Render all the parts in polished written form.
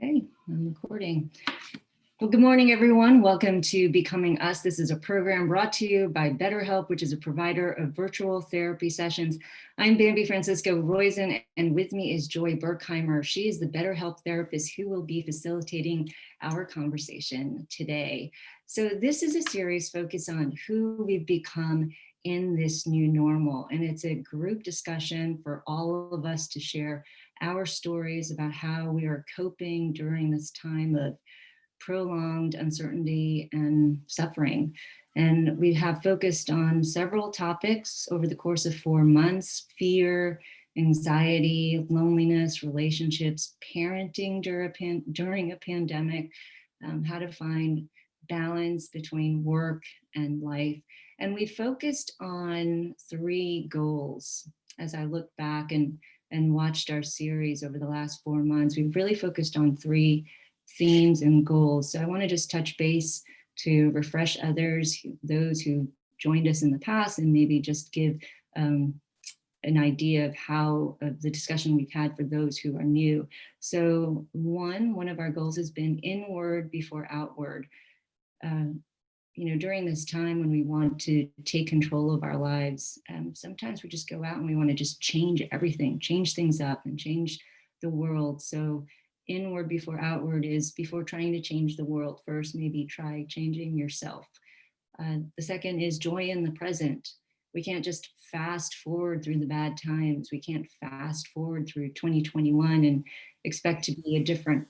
Okay, I'm recording. Well, good morning, everyone. Welcome to Becoming Us. This is a program brought to you by BetterHelp, which is a provider of virtual therapy sessions. I'm Bambi Francisco Roizen, and with me is Joy Berkheimer. She is the BetterHelp therapist who will be facilitating our conversation today. So this is a series focused on who we've become in this new normal, and it's a group discussion for all of us to share our stories about how we are coping during this time of prolonged uncertainty and suffering. And we have focused on several topics over the course of 4 months: fear, anxiety, loneliness, relationships, parenting during a pandemic, how to find balance between work and life. And we focused on 3 goals. As I look back and watched our series over the last 4 months, we've really focused on 3 themes and goals. So I want to just touch base to refresh others, those who joined us in the past, and maybe just give an idea of how the discussion we've had for those who are new. So one of our goals has been inward before outward. During this time when we want to take control of our lives, sometimes we just go out and we want to just change everything, change things up and change the world. So inward before outward is before trying to change the world, first maybe try changing yourself. The second is joy in the present. We can't just fast forward through the bad times. We can't fast forward through 2021 and expect to be a different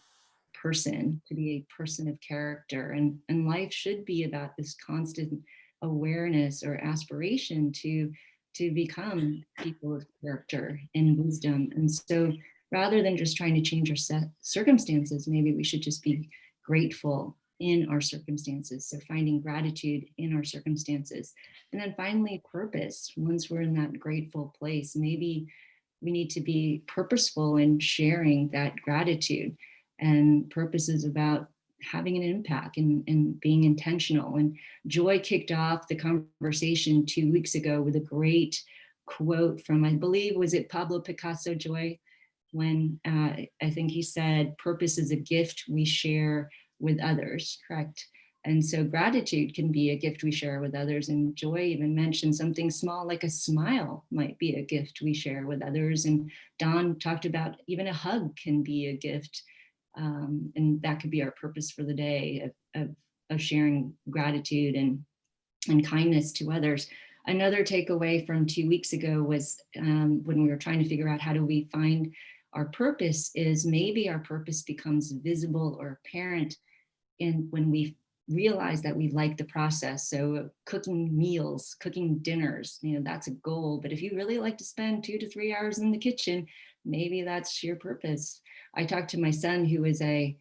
person, to be a person of character. And life should be about this constant awareness or aspiration to become people of character and wisdom. And so rather than just trying to change our circumstances, maybe we should just be grateful in our circumstances. So finding gratitude in our circumstances. And then finally, purpose. Once we're in that grateful place, maybe we need to be purposeful in sharing that gratitude. And purpose is about having an impact and being intentional. And Joy kicked off the conversation 2 weeks ago with a great quote from, I believe, was it Pablo Picasso, Joy? When I think he said, purpose is a gift we share with others, correct? And so gratitude can be a gift we share with others. And Joy even mentioned something small like a smile might be a gift we share with others. And Don talked about even a hug can be a gift. And that could be our purpose for the day of sharing gratitude and kindness to others. Another takeaway from 2 weeks ago was when we were trying to figure out how do we find our purpose, is maybe our purpose becomes visible or apparent when we realize that we like the process. So cooking meals, cooking dinners, that's a goal. But if you really like to spend 2 to 3 hours in the kitchen, maybe that's your purpose. I talked to my son, who is a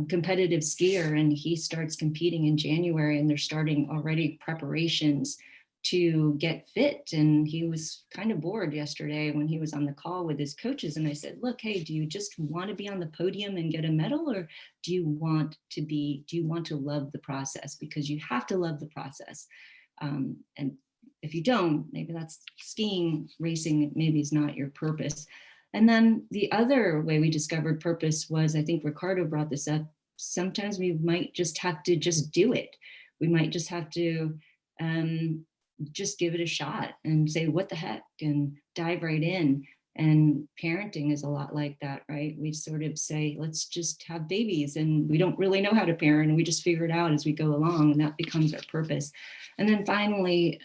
competitive skier, and he starts competing in January, and they're starting already preparations to get fit. And he was kind of bored yesterday when he was on the call with his coaches. And I said, look, hey, do you just want to be on the podium and get a medal? Or do you want to love the process? Because you have to love the process. And if you don't, maybe that's skiing, racing, maybe is not your purpose. And then the other way we discovered purpose was, I think Ricardo brought this up, sometimes we might just have to just do it. We might just have to just give it a shot and say, what the heck, and dive right in. And parenting is a lot like that, right? We sort of say, let's just have babies, and we don't really know how to parent, and we just figure it out as we go along, and that becomes our purpose. And then finally,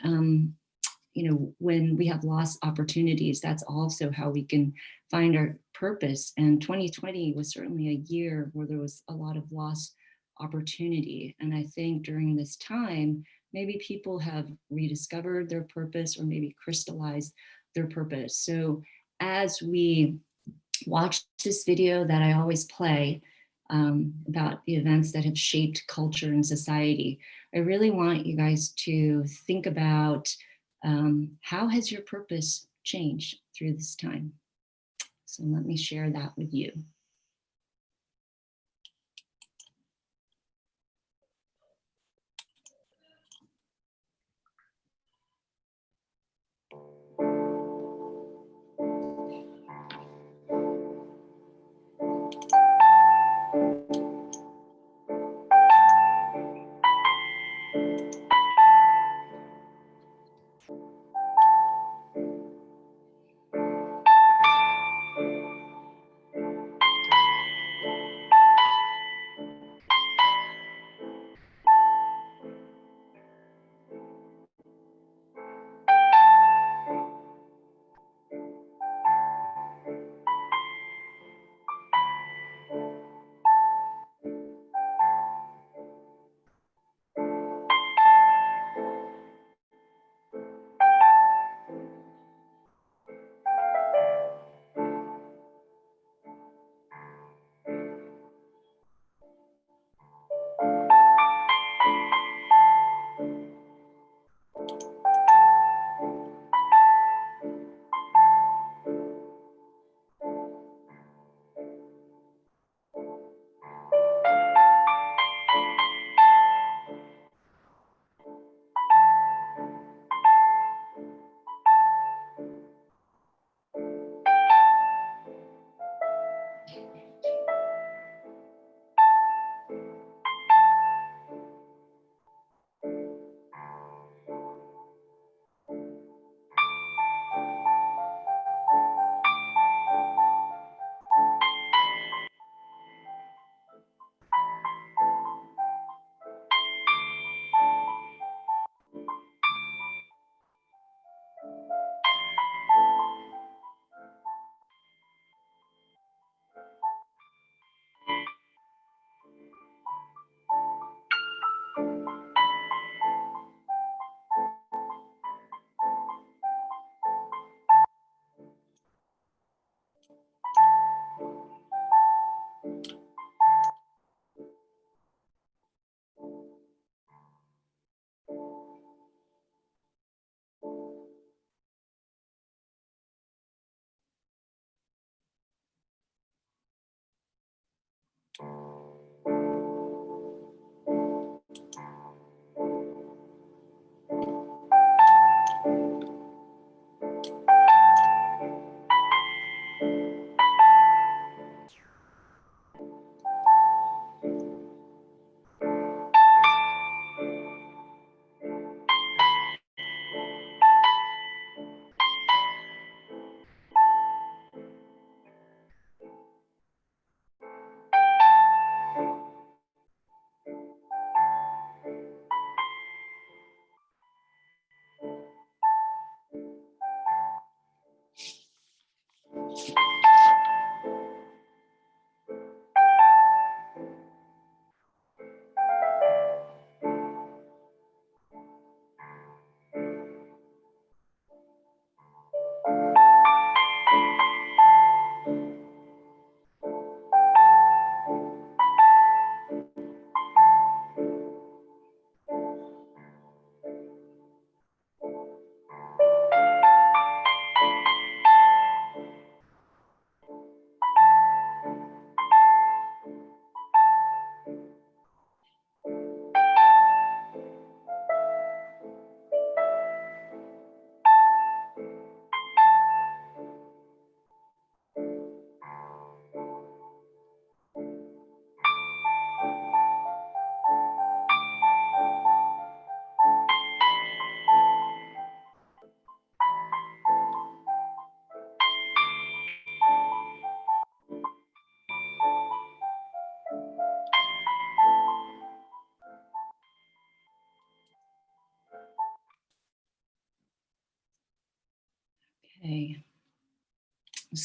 when we have lost opportunities, that's also how we can find our purpose. And 2020 was certainly a year where there was a lot of lost opportunity. And I think during this time, maybe people have rediscovered their purpose or maybe crystallized their purpose. So as we watch this video that I always play about the events that have shaped culture and society, I really want you guys to think about how has your purpose changed through this time? So let me share that with you.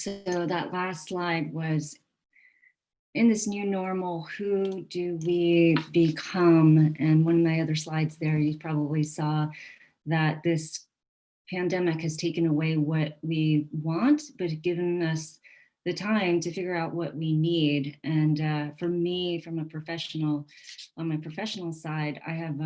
So that last slide was, in this new normal, who do we become? And one of my other slides there, you probably saw that this pandemic has taken away what we want, but given us the time to figure out what we need. And for me, from a professional, on my professional side, I have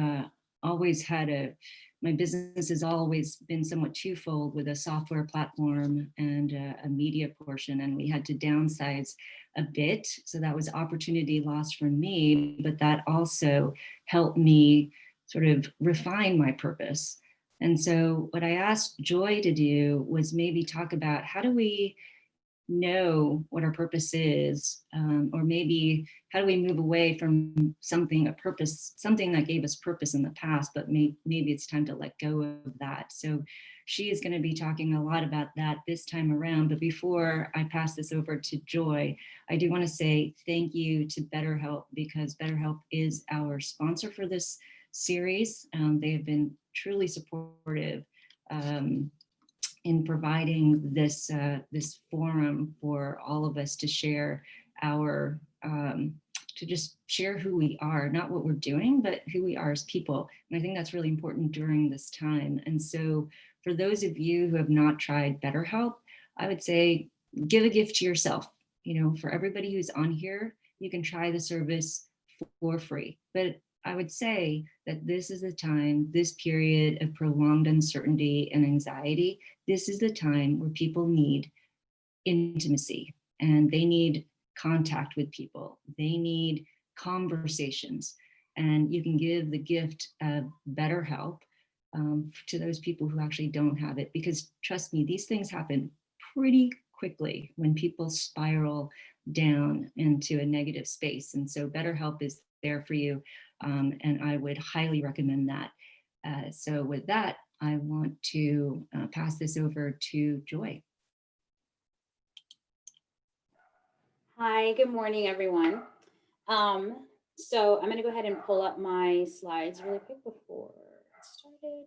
always had my business has always been somewhat twofold, with a software platform and a media portion. And we had to downsize a bit. So that was opportunity lost for me, but that also helped me sort of refine my purpose. And so what I asked Joy to do was maybe talk about, how do we know what our purpose is, or maybe how do we move away from something that gave us purpose in the past, but maybe it's time to let go of that. So she is going to be talking a lot about that this time around. But before I pass this over to Joy, I do want to say thank you to BetterHelp, because BetterHelp is our sponsor for this series. They have been truly supportive in providing this forum for all of us to share our to just share who we are, not what we're doing, but who we are as people. And I think that's really important during this time. And so for those of you who have not tried BetterHelp, I would say give a gift to yourself. For everybody who's on here, you can try the service for free. But I would say that this is the time, this period of prolonged uncertainty and anxiety, this is the time where people need intimacy, and they need contact with people. They need conversations. And you can give the gift of BetterHelp to those people who actually don't have it, because trust me, these things happen pretty quickly when people spiral down into a negative space. And so BetterHelp is there for you. And I would highly recommend that. So with that, I want to pass this over to Joy. Hi, good morning, everyone. So I'm going to go ahead and pull up my slides really quick before it started.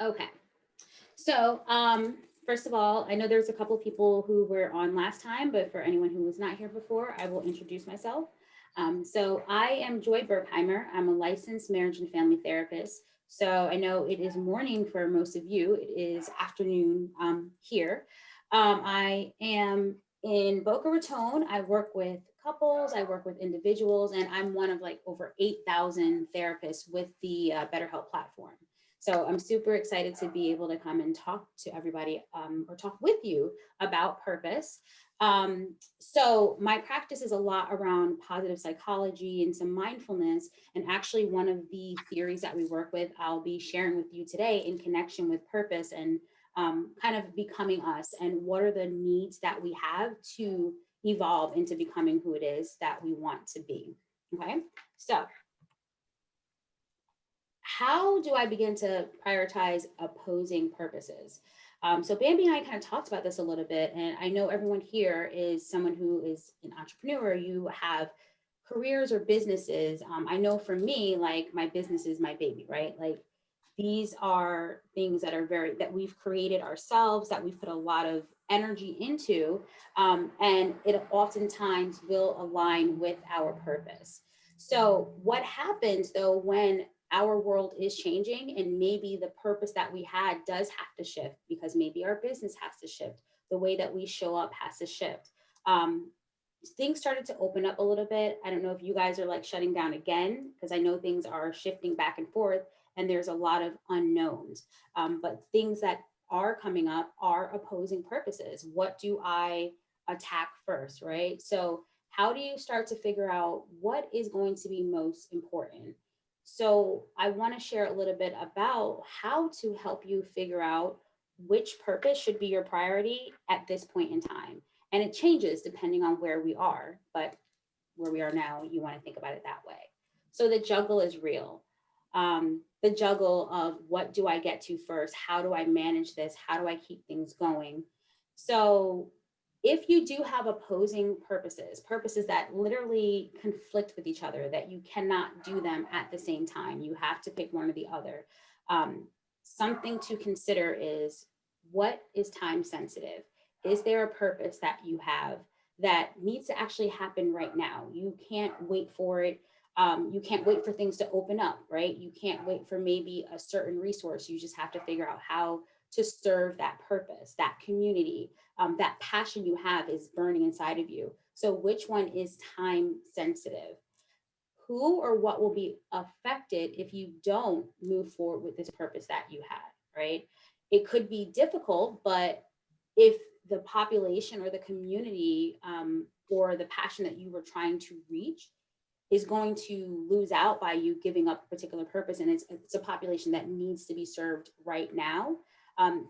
Okay. So, first of all, I know there's a couple of people who were on last time, but for anyone who was not here before, I will introduce myself. So I am Joy Berkheimer. I'm a licensed marriage and family therapist. So I know it is morning for most of you. It is afternoon here. I am in Boca Raton. I work with couples, I work with individuals, and I'm one of like over 8,000 therapists with the BetterHelp platform. So I'm super excited to be able to come and talk to everybody or talk with you about purpose. So my practice is a lot around positive psychology and some mindfulness. And actually one of the theories that we work with, I'll be sharing with you today in connection with purpose and kind of becoming us, and what are the needs that we have to evolve into becoming who it is that we want to be. Okay, so how do I begin to prioritize opposing purposes? So Bambi and I kind of talked about this a little bit, and I know everyone here is someone who is an entrepreneur. You have careers or businesses. I know for me, like my business is my baby, right? Like these are things that are that we've created ourselves, that we've put a lot of energy into, and it oftentimes will align with our purpose. So what happens though when our world is changing and maybe the purpose that we had does have to shift, because maybe our business has to shift, the way that we show up has to shift. Things started to open up a little bit. I don't know if you guys are like shutting down again, because I know things are shifting back and forth and there's a lot of unknowns. But things that are coming up are opposing purposes. What do I attack first, right? So how do you start to figure out what is going to be most important? So I want to share a little bit about how to help you figure out which purpose should be your priority at this point in time. And it changes depending on where we are, but where we are now, you want to think about it that way. So the juggle is real. The juggle of what do I get to first? How do I manage this? How do I keep things going? So if you do have opposing purposes that literally conflict with each other, that you cannot do them at the same time, you have to pick one or the other. Um, Something to consider is, what is time sensitive? Is there a purpose that you have that needs to actually happen right now? You can't wait for it. You can't wait for things to open up, right? You can't wait for maybe a certain resource. You just have to figure out how to serve that purpose, that community, that passion you have is burning inside of you. So, which one is time sensitive? Who or what will be affected if you don't move forward with this purpose that you had, right? It could be difficult, but if the population or the community, or the passion that you were trying to reach is going to lose out by you giving up a particular purpose, and it's a population that needs to be served right now,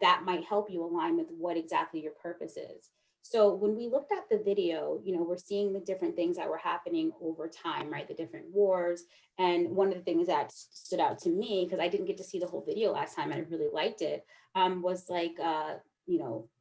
that might help you align with what exactly your purpose is. So when we looked at the video, we're seeing the different things that were happening over time, right? The different wars. And one of the things that stood out to me, because I didn't get to see the whole video last time and I really liked it, was like,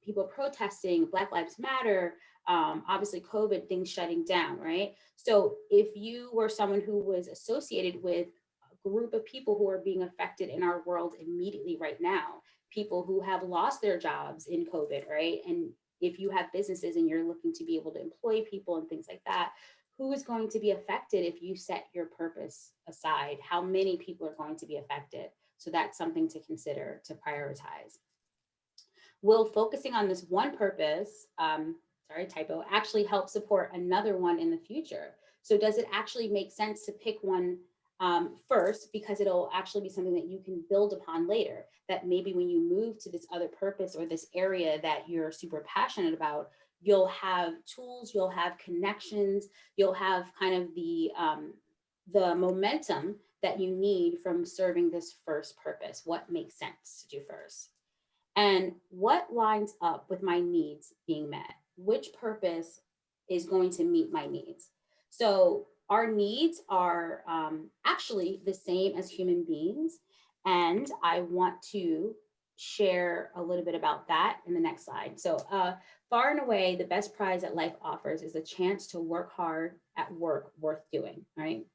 people protesting, Black Lives Matter, obviously COVID, things shutting down, right? So if you were someone who was associated with a group of people who are being affected in our world immediately right now, people who have lost their jobs in COVID, right? And if you have businesses and you're looking to be able to employ people and things like that, who is going to be affected if you set your purpose aside? How many people are going to be affected? So that's something to consider, to prioritize. Will focusing on this one purpose, sorry, typo, actually help support another one in the future? So does it actually make sense to pick one first, because it'll actually be something that you can build upon later, that maybe when you move to this other purpose or this area that you're super passionate about, you'll have tools, you'll have connections, you'll have kind of the momentum that you need from serving this first purpose. What makes sense to do first? And what lines up with my needs being met? Which purpose is going to meet my needs? So, our needs are actually the same as human beings. And I want to share a little bit about that in the next slide. So, far and away, the best prize that life offers is a chance to work hard at work worth doing, right?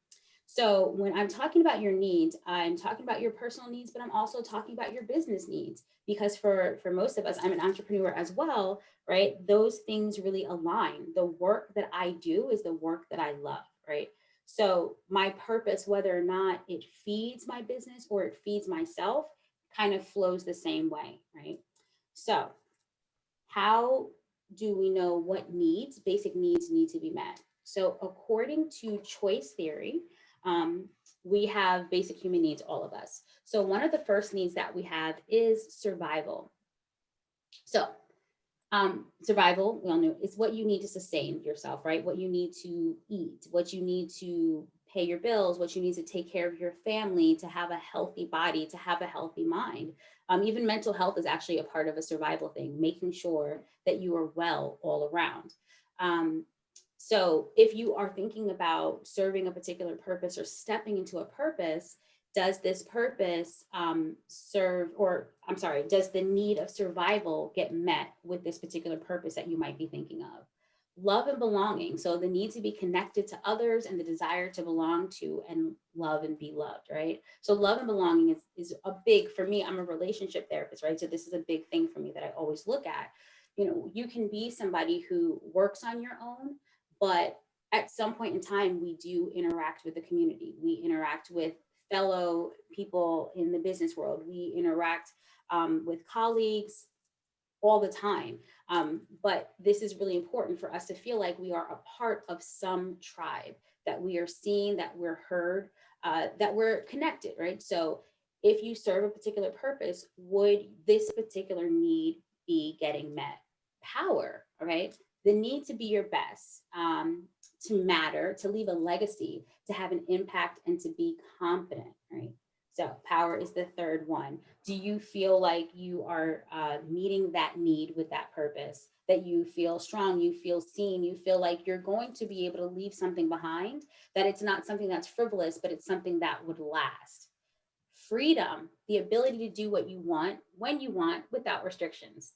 So when I'm talking about your needs, I'm talking about your personal needs, but I'm also talking about your business needs, because for most of us, I'm an entrepreneur as well, right? Those things really align. The work that I do is the work that I love, right? So my purpose, whether or not it feeds my business or it feeds myself, kind of flows the same way, right? So how do we know what basic needs need to be met? So, according to choice theory, we have basic human needs, all of us. So, one of the first needs that we have is survival. So, survival, we all know, is what you need to sustain yourself, right? What you need to eat, what you need to pay your bills, what you need to take care of your family, to have a healthy body, to have a healthy mind. Even mental health is actually a part of a survival thing, making sure that you are well all around. Um, so if you are thinking about serving a particular purpose or stepping into a purpose, does this purpose serve, or I'm sorry, does the need of survival get met with this particular purpose that you might be thinking of? Love and belonging. So the need to be connected to others and the desire to belong to and love and be loved, right? So love and belonging is a big, for me, I'm a relationship therapist, right? So this is a big thing for me that I always look at. You can be somebody who works on your own, but at some point in time, we do interact with the community. We interact with fellow people in the business world. We interact with colleagues all the time. But this is really important for us to feel like we are a part of some tribe, that we are seen, that we're heard, that we're connected, right? So if you serve a particular purpose, would this particular need be getting met? Power, right? The need to be your best, to matter, to leave a legacy, to have an impact, and to be confident, right? So power is the third one. Do you feel like you are meeting that need with that purpose, that you feel strong, you feel seen, you feel like you're going to be able to leave something behind, that it's not something that's frivolous, but it's something that would last? Freedom, the ability to do what you want, when you want, without restrictions.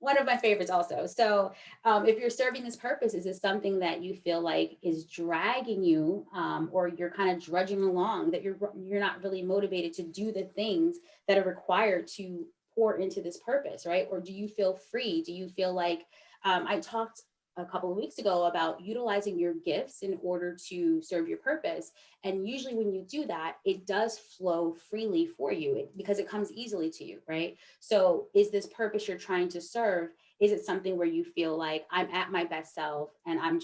One of my favorites also. So if you're serving this purpose, is it something that you feel like is dragging you, or you're kind of drudging along, that you're not really motivated to do the things that are required to pour into this purpose, right? Or do you feel free? Do you feel like, I talked a couple of weeks ago about utilizing your gifts in order to serve your purpose. And usually when you do that, it does flow freely for you because it comes easily to you, right? So is this purpose you're trying to serve, is it something where you feel like I'm at my best self and I'm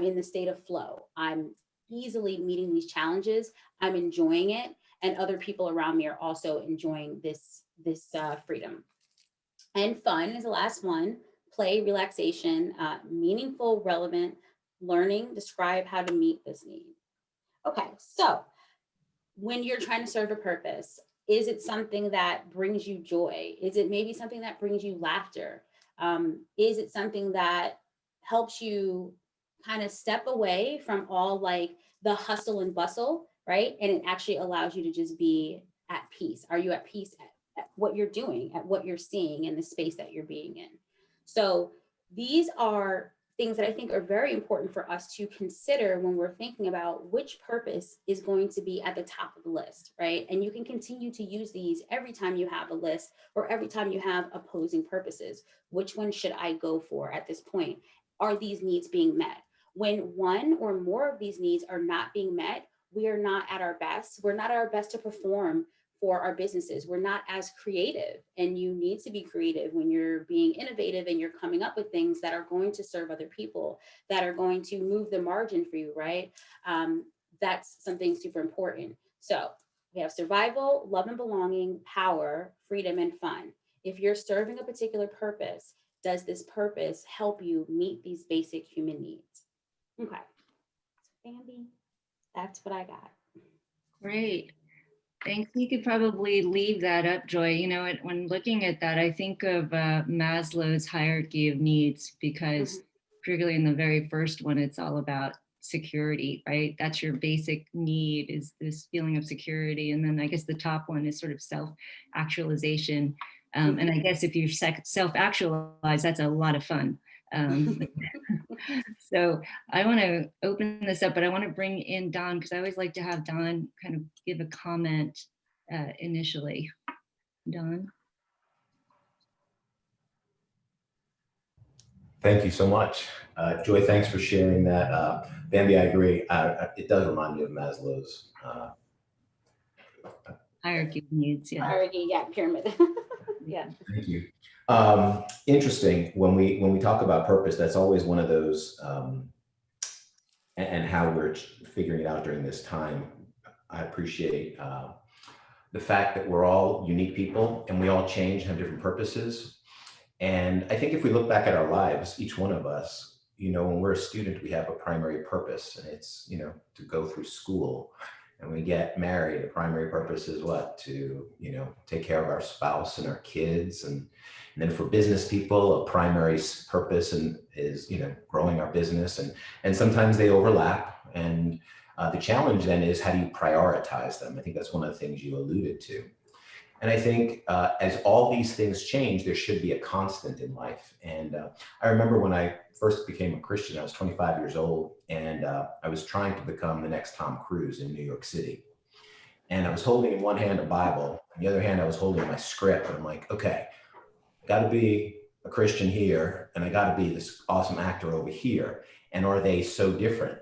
in the state of flow? I'm easily meeting these challenges. I'm enjoying it. And other people around me are also enjoying this freedom. And fun is the last one. Play, relaxation, meaningful, relevant, learning, describe how to meet this need. Okay, so when you're trying to serve a purpose, is it something that brings you joy? Is it maybe something that brings you laughter? Is it something that helps you kind of step away from all like the hustle and bustle, right? And it actually allows you to just be at peace. Are you at peace at what you're doing, at what you're seeing in the space that you're being in? So these are things that I think are very important for us to consider when we're thinking about which purpose is going to be at the top of the list, right? And you can continue to use these every time you have a list or every time you have opposing purposes. Which one should I go for at this point? Are these needs being met? When one or more of these needs are not being met, we are not at our best. We're not at our best to perform for our businesses. We're not as creative, and you need to be creative when you're being innovative and you're coming up with things that are going to serve other people, that are going to move the margin for you, right? That's something super important. So we have survival, love and belonging, power, freedom, and fun. If you're serving a particular purpose, does this purpose help you meet these basic human needs? Okay, so Bambi, that's what I got. Great. Thanks. You could probably leave that up, Joy. You know, when looking at that, I think of Maslow's hierarchy of needs, because particularly in the very first one, it's all about security, right? That's your basic need, is this feeling of security. And then I guess the top one is sort of self-actualization. And I guess if you self-actualize, that's a lot of fun. So I want to open this up, but I want to bring in Don, because I always like to have Don kind of give a comment initially. Don? Thank you so much. Joy, thanks for sharing that. Bambi, I agree. It does remind me of Maslow's. Hierarchy of needs, yeah. Hierarchy, yeah, pyramid. Yeah. Thank you. Interesting, when we talk about purpose, that's always one of those, and how we're figuring it out during this time. I appreciate the fact that we're all unique people and we all change, have different purposes. And I think if we look back at our lives, each one of us, you know, when we're a student, we have a primary purpose, and it's, you know, to go through school. And we get married, the primary purpose is what? To, you know, take care of our spouse and our kids. And then for business people, a primary purpose is, you know, growing our business. And sometimes they overlap. And the challenge then is, how do you prioritize them? I think that's one of the things you alluded to. And I think as all these things change, there should be a constant in life. And I remember when I first became a Christian, I was 25 years old, and I was trying to become the next Tom Cruise in New York City. And I was holding in one hand a Bible, in the other hand, I was holding my script. And I'm like, okay, I got to be a Christian here, and I got to be this awesome actor over here. And are they so different?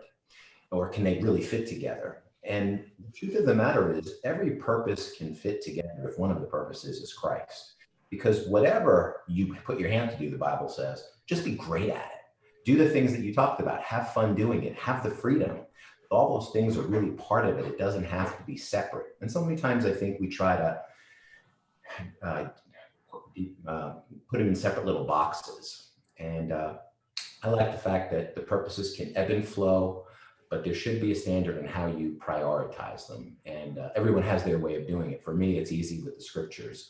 Or can they really fit together? And the truth of the matter is, every purpose can fit together if one of the purposes is Christ. Because whatever you put your hand to do, the Bible says, just be great at it. Do the things that you talked about. Have fun doing it. Have the freedom. All those things are really part of it. It doesn't have to be separate. And so many times I think we try to put them in separate little boxes. And I like the fact that the purposes can ebb and flow, but there should be a standard in how you prioritize them. And everyone has their way of doing it. For me, it's easy with the scriptures.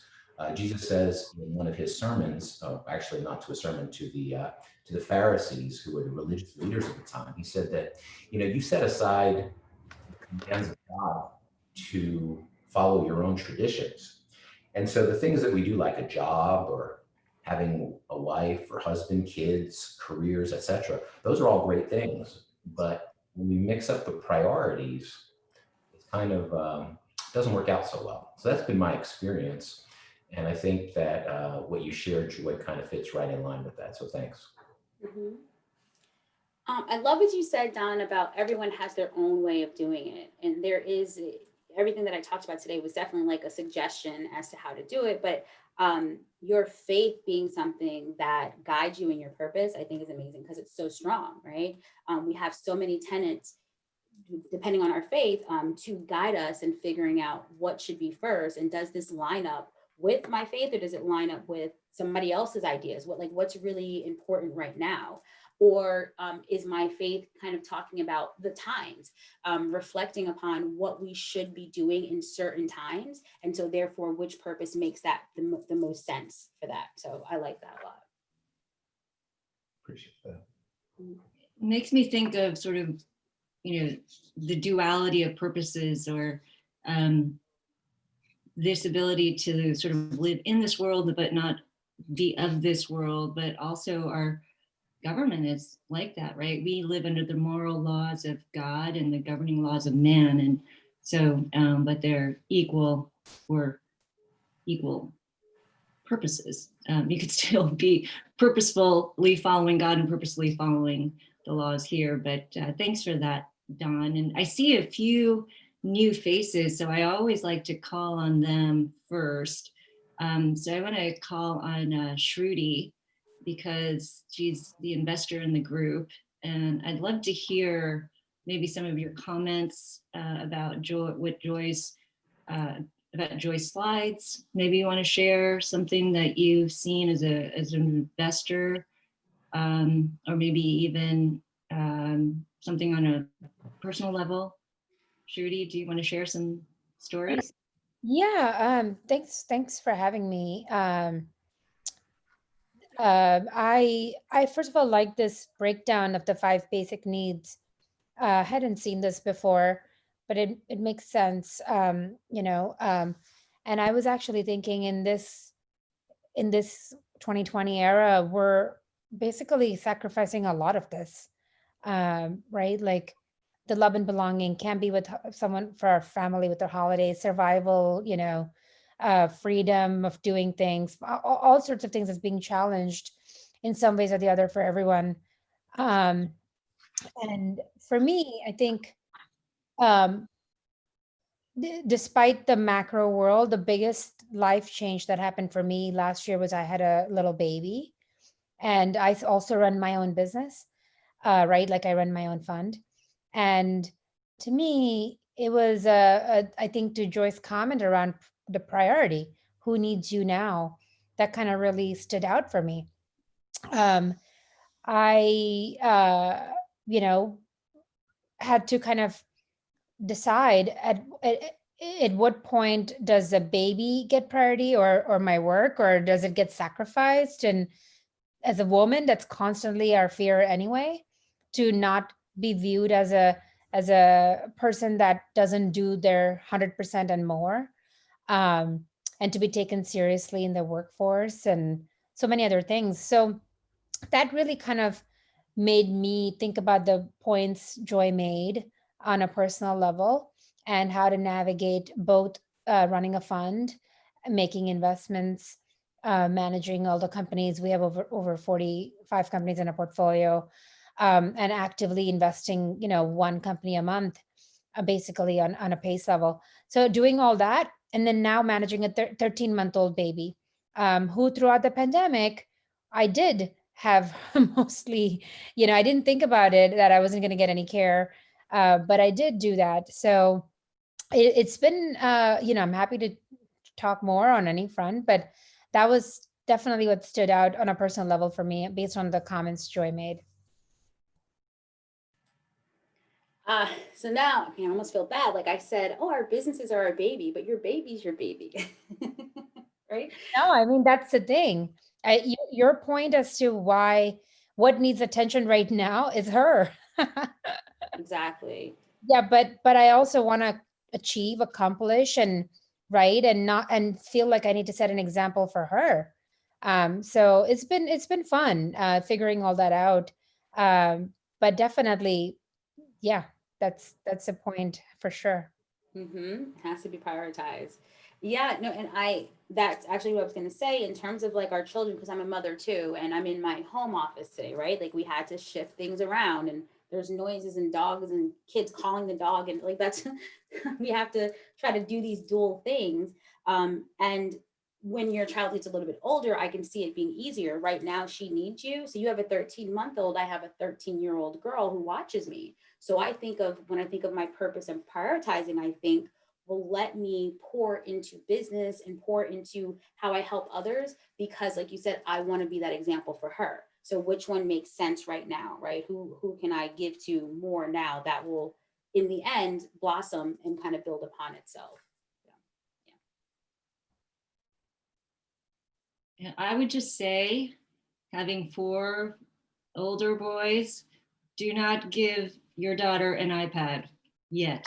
Jesus says in one of his sermons, actually not to a sermon, to the Pharisees, who were the religious leaders at the time, he said that, you know, you set aside the commands of God to follow your own traditions. And so the things that we do, like a job or having a wife or husband, kids, careers, etc. Those are all great things. But when we mix up the priorities, it's kind of doesn't work out so well. So that's been my experience. And I think that what you shared, Joy, kind of fits right in line with that. So thanks. Mhm. I love what you said, Don, about everyone has their own way of doing it. And there is everything that I talked about today was definitely like a suggestion as to how to do it. But your faith being something that guides you in your purpose, I think is amazing because it's so strong, right? We have so many tenets, depending on our faith, to guide us in figuring out what should be first. And does this line up with my faith, or does it line up with somebody else's ideas? What's really important right now? Or is my faith kind of talking about the times, reflecting upon what we should be doing in certain times? And so therefore, which purpose makes that the most sense for that? So I like that a lot. Appreciate that. It makes me think of sort of, the duality of purposes, or this ability to sort of live in this world, but not be of this world, but also our government is like that, right? We live under the moral laws of God and the governing laws of man. And so, but they're equal for equal purposes. You could still be purposefully following God and purposely following the laws here. But thanks for that, Don. And I see a few new faces, so I always like to call on them first. So I want to call on Shruti, because she's the investor in the group. And I'd love to hear maybe some of your comments about what Joy's about Joy's slides. Maybe you want to share something that you've seen as an investor, or maybe even something on a personal level. Shruti, do you want to share some stories? Yeah, thanks for having me. I first of all like this breakdown of the 5 basic needs. Hadn't seen this before, but it makes sense. And I was actually thinking in this 2020 era, we're basically sacrificing a lot of this, right? Like the love and belonging can be with someone, for our family, with their holidays, survival, freedom of doing things, all sorts of things is being challenged in some ways or the other for everyone. And for me, I think, despite the macro world, the biggest life change that happened for me last year was I had a little baby, and I also run my own business, right? Like I run my own fund. And to me, it was, I think, to Joyce's comment around the priority, who needs you now, that kind of really stood out for me. I, had to kind of decide at what point does the baby get priority, or my work, or does it get sacrificed? And as a woman, that's constantly our fear anyway, to not be viewed as a person that doesn't do their 100% and more, and to be taken seriously in the workforce, and so many other things. So that really kind of made me think about the points Joy made on a personal level, and how to navigate both running a fund, making investments, managing all the companies. We have over 45 companies in a portfolio, and actively investing, one company a month, basically on a pace level. So doing all that, and then now managing a 13-month-old baby, who throughout the pandemic, I did have mostly, I didn't think about it, that I wasn't going to get any care, but I did do that. So it's been, I'm happy to talk more on any front, but that was definitely what stood out on a personal level for me, based on the comments Joy made. So now I almost feel bad. Like I said, oh, our businesses are our baby, but your baby's your baby. Right? No, I mean, that's the thing. Your point as to what needs attention right now is her. Exactly. Yeah, but I also want to accomplish, and right, and feel like I need to set an example for her. So it's been fun figuring all that out. But definitely, yeah, that's a point for sure. Mm-hmm. Has to be prioritized. Yeah, no, and that's actually what I was going to say in terms of like our children, because I'm a mother too, and I'm in my home office today, right? Like we had to shift things around, and there's noises and dogs and kids calling the dog, and like that's, we have to try to do these dual things. And when your child gets a little bit older, I can see it being easier. Right now, she needs you. So you have a 13-month-old, I have a 13-year-old girl who watches me. So I think of when I think of my purpose and prioritizing, I think will let me pour into business and pour into how I help others because like you said, I want to be that example for her. So which one makes sense right now, right? Who can I give to more now that will in the end blossom and kind of build upon itself. And I would just say, having 4 older boys, do not give your daughter an iPad yet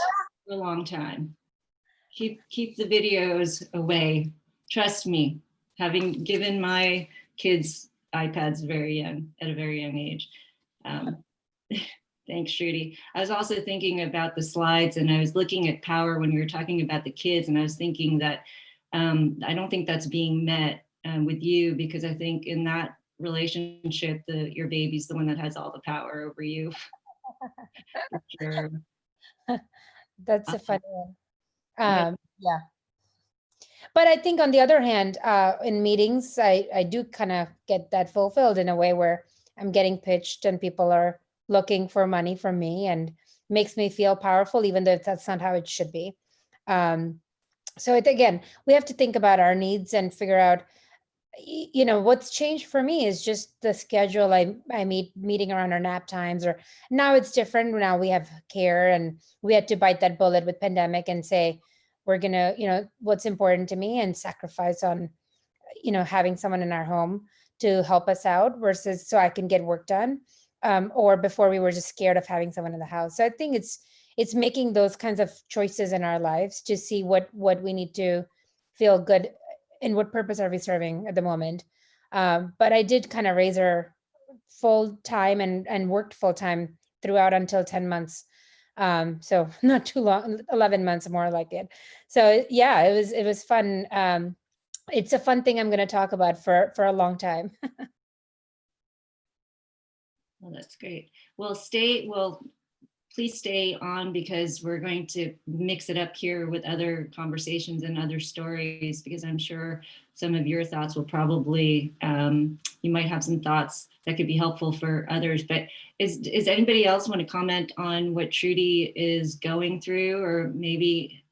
for a long time. Keep the videos away. Trust me, having given my kids iPads at a very young age. Thanks, Shruti. I was also thinking about the slides, and I was looking at power when you were talking about the kids, and I was thinking that I don't think that's being met with you, because I think in that relationship, your baby's the one that has all the power over you. For sure. That's a funny one. Yeah. Yeah. But I think on the other hand, in meetings, I do kind of get that fulfilled in a way where I'm getting pitched and people are looking for money from me and makes me feel powerful, even though that's not how it should be. So again, we have to think about our needs and figure out, what's changed for me is just the schedule. I meeting around our nap times, or now it's different. Now we have care, and we had to bite that bullet with pandemic and say, we're gonna, what's important to me and sacrifice on, having someone in our home to help us out versus so I can get work done. Or before we were just scared of having someone in the house. So I think it's making those kinds of choices in our lives to see what we need to feel good and what purpose are we serving at the moment. But I did kind of raise her full time and worked full time throughout until 10 months. So not too long, 11 months more like it. So yeah, it was fun. It's a fun thing I'm going to talk about for a long time. Well, that's great. Well, please stay on, because we're going to mix it up here with other conversations and other stories, because I'm sure some of your thoughts will probably, you might have some thoughts that could be helpful for others. But is anybody else want to comment on what Trudy is going through, or maybe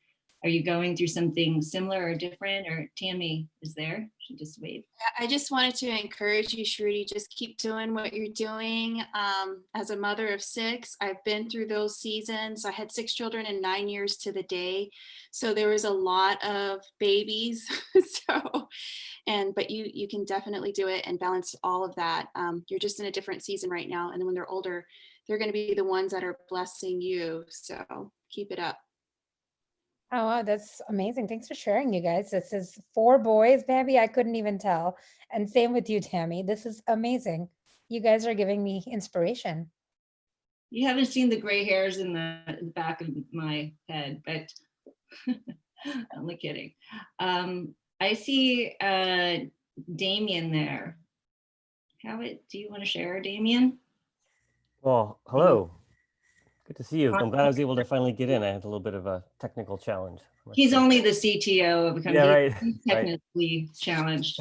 are you going through something similar or different? Or Tammy is there? She just waved. I just wanted to encourage you, Shruti, just keep doing what you're doing. As a mother of 6, I've been through those seasons. I had 6 children in 9 years to the day. So there was a lot of babies. But you can definitely do it and balance all of that. You're just in a different season right now. And then when they're older, they're going to be the ones that are blessing you. So keep it up. Oh, wow, that's amazing. Thanks for sharing, you guys. This is 4 boys, Bambi. I couldn't even tell. And same with you, Tammy. This is amazing. You guys are giving me inspiration. You haven't seen the gray hairs in the back of my head, but only kidding. I see Damien there. Do you want to share, Damien? Well, hello. Good to see you. I'm glad I was able to finally get in. I had a little bit of a technical challenge. He's only the CTO of a company. Yeah, right. He's technically challenged.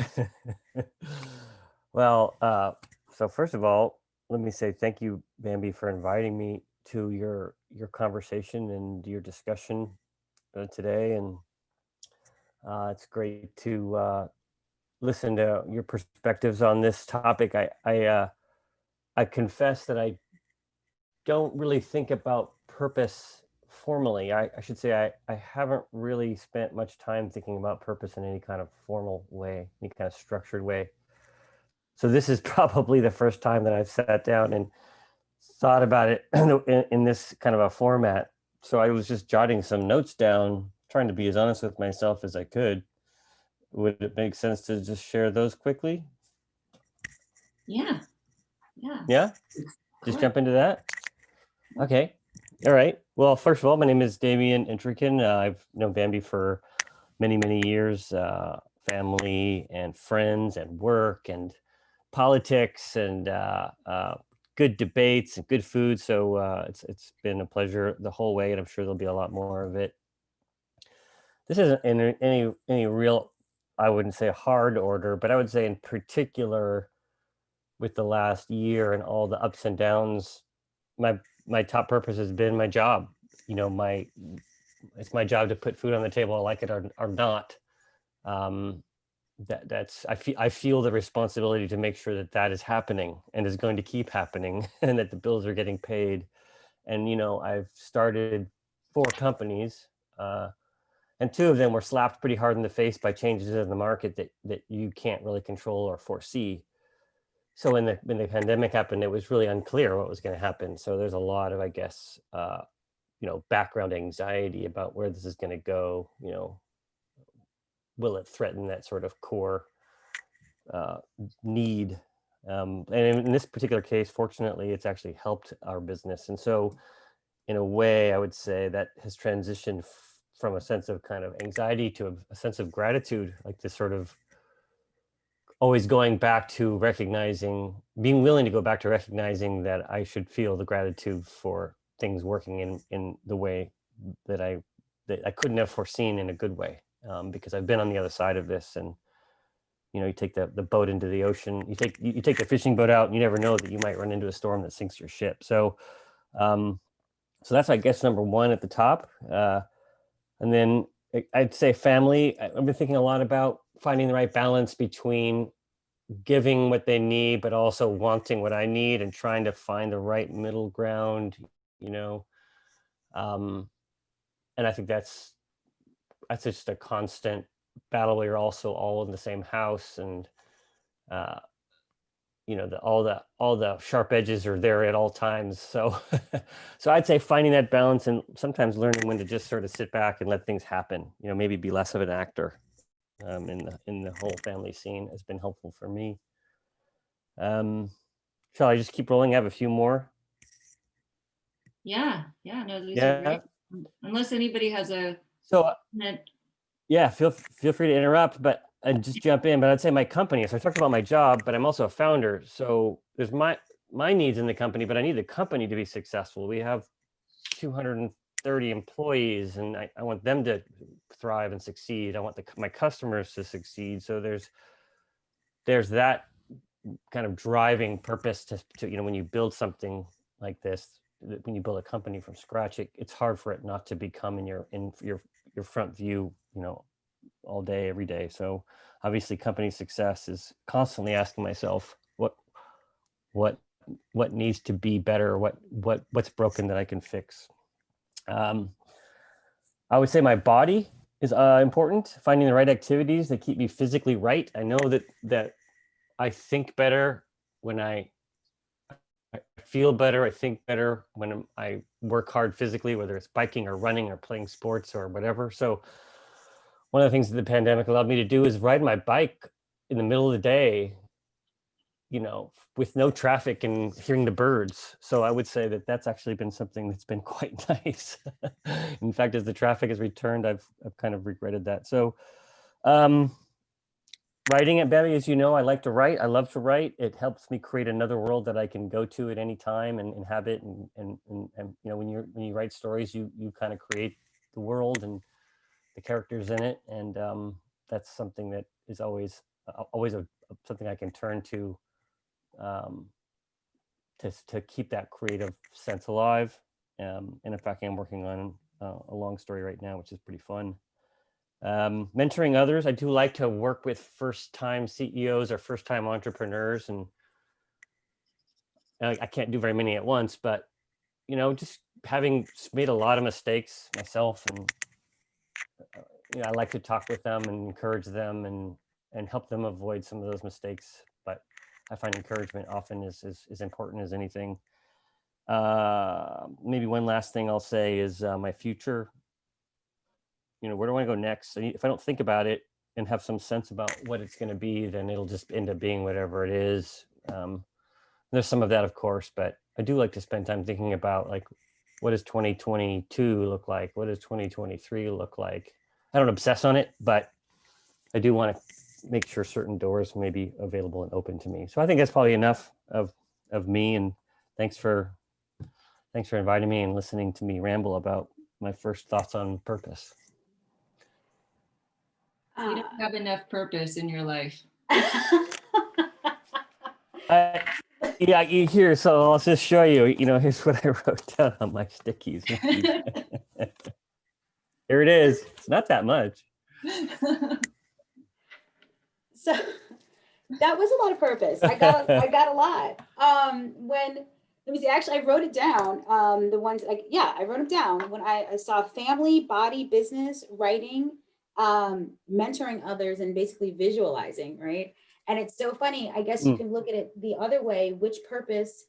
Well, so first of all, let me say thank you, Bambi, for inviting me to your conversation and your discussion today. And it's great to listen to your perspectives on this topic. I confess that I don't really think about purpose formally. I should say I haven't really spent much time thinking about purpose in any kind of formal way, any kind of structured way. So this is probably the first time that I've sat down and thought about it in this kind of a format. So I was just jotting some notes down, trying to be as honest with myself as I could. Would it make sense to just share those quickly Yeah. Yeah. Yeah, just jump into that. Okay. All right. Well, first of all, my name is Damian Intrican. I've known Bambi for many, many years, family and friends and work and politics and good debates and good food. So it's been a pleasure the whole way, and I'm sure there'll be a lot more of it. This isn't in any real, I wouldn't say hard order, but I would say in particular with the last year and all the ups and downs, my top purpose has been my job. You know, it's my job to put food on the table, I like it or not. I feel the responsibility to make sure that that is happening and is going to keep happening, and that the bills are getting paid. And you know, I've started 4 companies, and 2 of them were slapped pretty hard in the face by changes in the market that you can't really control or foresee. So when the pandemic happened, it was really unclear what was going to happen. So there's a lot of, I guess, background anxiety about where this is going to go. You know, will it threaten that sort of core need? And in this particular case, fortunately, it's actually helped our business. And so in a way, I would say that has transitioned from a sense of kind of anxiety to a sense of gratitude, like this sort of always going back to being willing to go back to recognizing that I should feel the gratitude for things working in the way that I couldn't have foreseen in a good way, because I've been on the other side of this. And you know, you take the boat into the ocean, you take the fishing boat out, and you never know that you might run into a storm that sinks your ship. So that's, I guess, number one at the top. And then I'd say family. I've been thinking a lot about finding the right balance between giving what they need, but also wanting what I need, and trying to find the right middle ground, you know. And I think that's just a constant battle where you're also all in the same house, and you know, all the sharp edges are there at all times. So so I'd say finding that balance, and sometimes learning when to just sort of sit back and let things happen, you know, maybe be less of an actor in the whole family scene has been helpful for me. Shall I just keep rolling? I have a few more. Yeah. No, these are Yeah. great. Unless anybody has a So comment. yeah, feel free to interrupt, but and just jump in. But I'd say my company. So I talked about my job, but I'm also a founder. So there's my needs in the company, but I need the company to be successful. We have 230 employees, and I want them to thrive and succeed. I want my customers to succeed. So there's that kind of driving purpose to you know, when you build something like this, when you build a company from scratch, it's hard for it not to become in your front view, you know, all day, every day. So obviously company success is constantly asking myself what needs to be better, what's broken that I can fix. I would say my body is important, finding the right activities that keep me physically right. I know that I think better when I feel better. I think better when I work hard physically, whether it's biking or running or playing sports or whatever. So one of the things that the pandemic allowed me to do is ride my bike in the middle of the day, you know, with no traffic and hearing the birds. So I would say that that's actually been something that's been quite nice. In fact, as the traffic has returned, I've kind of regretted that. So writing at Bambi, as you know, I like to write. I love to write. It helps me create another world that I can go to at any time and inhabit. And you know, when you write stories, you kind of create the world and the characters in it. And that's something that is always something I can turn to keep that creative sense alive. And in fact, I'm working on a long story right now, which is pretty fun. Mentoring others. I do like to work with first-time CEOs or first-time entrepreneurs, and I can't do very many at once, but you know, just having made a lot of mistakes myself, and you know, I like to talk with them and encourage them and help them avoid some of those mistakes. But I find encouragement often is important as anything. Maybe one last thing I'll say is my future. You know, where do I want to go next? If I don't think about it and have some sense about what it's going to be, then it'll just end up being whatever it is. There's some of that, of course, but I do like to spend time thinking about like, what does 2022 look like? What does 2023 look like? I don't obsess on it, but I do want to make sure certain doors may be available and open to me. So I think that's probably enough of me. And thanks for inviting me and listening to me ramble about my first thoughts on purpose. You don't have enough purpose in your life. Yeah, you hear, so I'll just show you, here's what I wrote down on my stickies. Here it is. It's not that much. So that was a lot of purpose. I got a lot. Let me see, actually I wrote it down. The ones I wrote them down when I saw family, body, business, writing, mentoring others, and basically visualizing, right? And it's so funny. I guess you can look at it the other way. Which purpose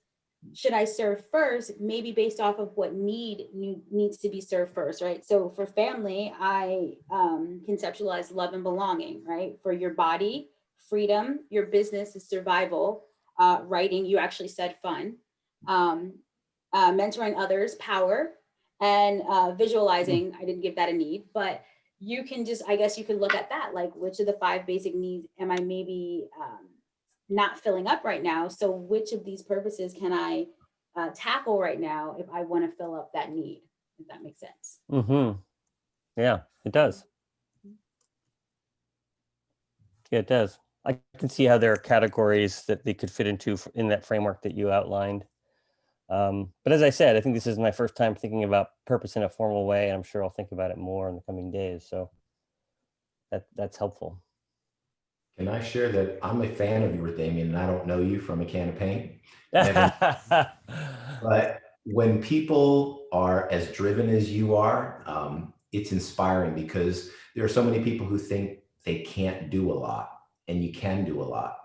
should I serve first? Maybe based off of what needs to be served first, right? So for family, I conceptualize love and belonging, right? For your body, freedom. Your business is survival. Writing, you actually said fun. Mentoring others, power. And visualizing, I didn't give that a need, but you can just, I guess you can look at that, like which of the 5 basic needs am I maybe not filling up right now? So which of these purposes can I tackle right now if I want to fill up that need, if that makes sense? Mm-hmm. Yeah, it does. Yeah, it does. I can see how there are categories that they could fit into in that framework that you outlined. But as I said, I think this is my first time thinking about purpose in a formal way, and I'm sure I'll think about it more in the coming days. So that's helpful. Can I share that I'm a fan of yours, Damien, and I don't know you from a can of paint? But when people are as driven as you are, it's inspiring because there are so many people who think they can't do a lot, and you can do a lot.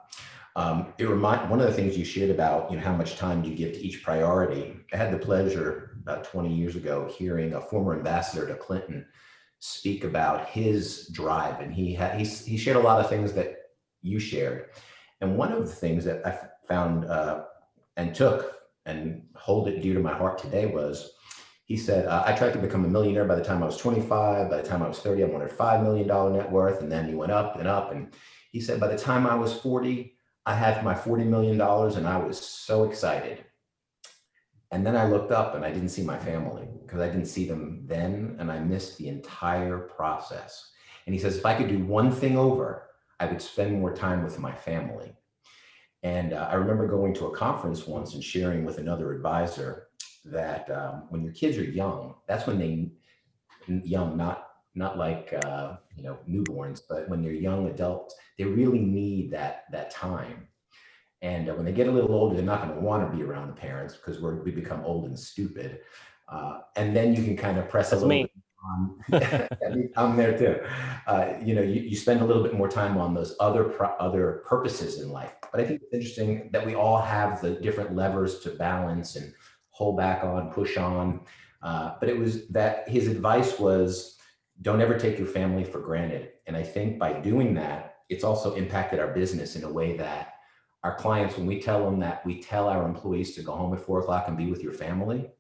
One of the things you shared about, how much time you give to each priority. I had the pleasure about 20 years ago hearing a former ambassador to Clinton speak about his drive, and he shared a lot of things that you shared. And one of the things that I found and took and hold it dear to my heart today was, he said, I tried to become a millionaire by the time I was 25. By the time I was 30, I wanted $5 million net worth. And then he went up and up. And he said, by the time I was 40, I had my $40 million and I was so excited. And then I looked up and I didn't see my family because I didn't see them then. And I missed the entire process. And he says, if I could do one thing over, I would spend more time with my family. And I remember going to a conference once and sharing with another advisor that when your kids are young, that's when not like newborns, but when they're young adults, they really need that time. And when they get a little older, they're not going to want to be around the parents because we become old and stupid. And then you can kind of press That's a little me. bit on. I'm there too. You spend a little bit more time on those other purposes in life. But I think it's interesting that we all have the different levers to balance and hold back on, push on. But it was that his advice was, don't ever take your family for granted. And I think by doing that, it's also impacted our business in a way that our clients, when we tell them that we tell our employees to go home at 4 o'clock and be with your family,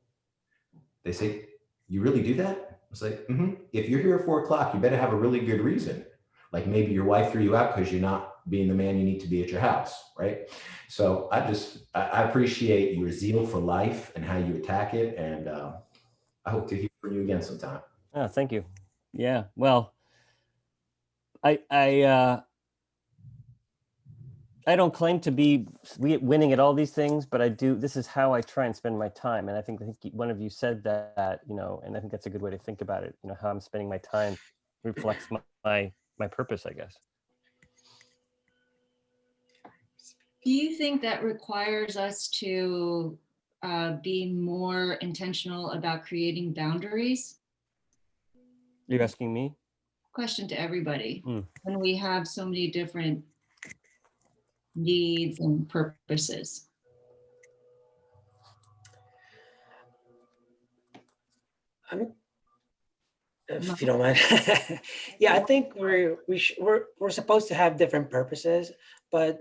they say, you really do that? It's like, if you're here at 4 o'clock, you better have a really good reason. Like maybe your wife threw you out because you're not being the man you need to be at your house, right? So I appreciate your zeal for life and how you attack it. And I hope to hear from you again sometime. Oh, thank you. Yeah, well, I don't claim to be winning at all these things, but I do. This is how I try and spend my time. And I think one of you said that, and I think that's a good way to think about it. How I'm spending my time reflects my purpose, I guess. Do you think that requires us to be more intentional about creating boundaries? You're asking me? Question to everybody. When we have so many different needs and purposes. If you don't mind. Yeah, I think we're supposed to have different purposes, but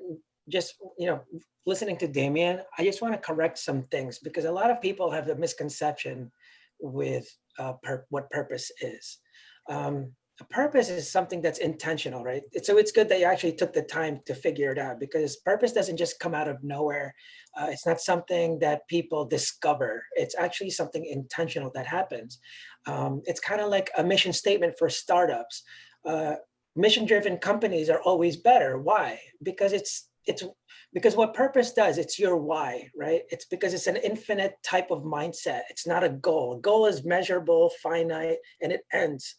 just, listening to Damien, I just want to correct some things because a lot of people have the misconception with what purpose is. A purpose is something that's intentional, right? So it's good that you actually took the time to figure it out, because purpose doesn't just come out of nowhere. It's not something that people discover. It's actually something intentional that happens. It's kind of like a mission statement for startups. Mission-driven companies are always better. Why? Because it's because what purpose does, it's your why, right? It's because it's an infinite type of mindset. It's not a goal. A goal is measurable, finite, and it ends.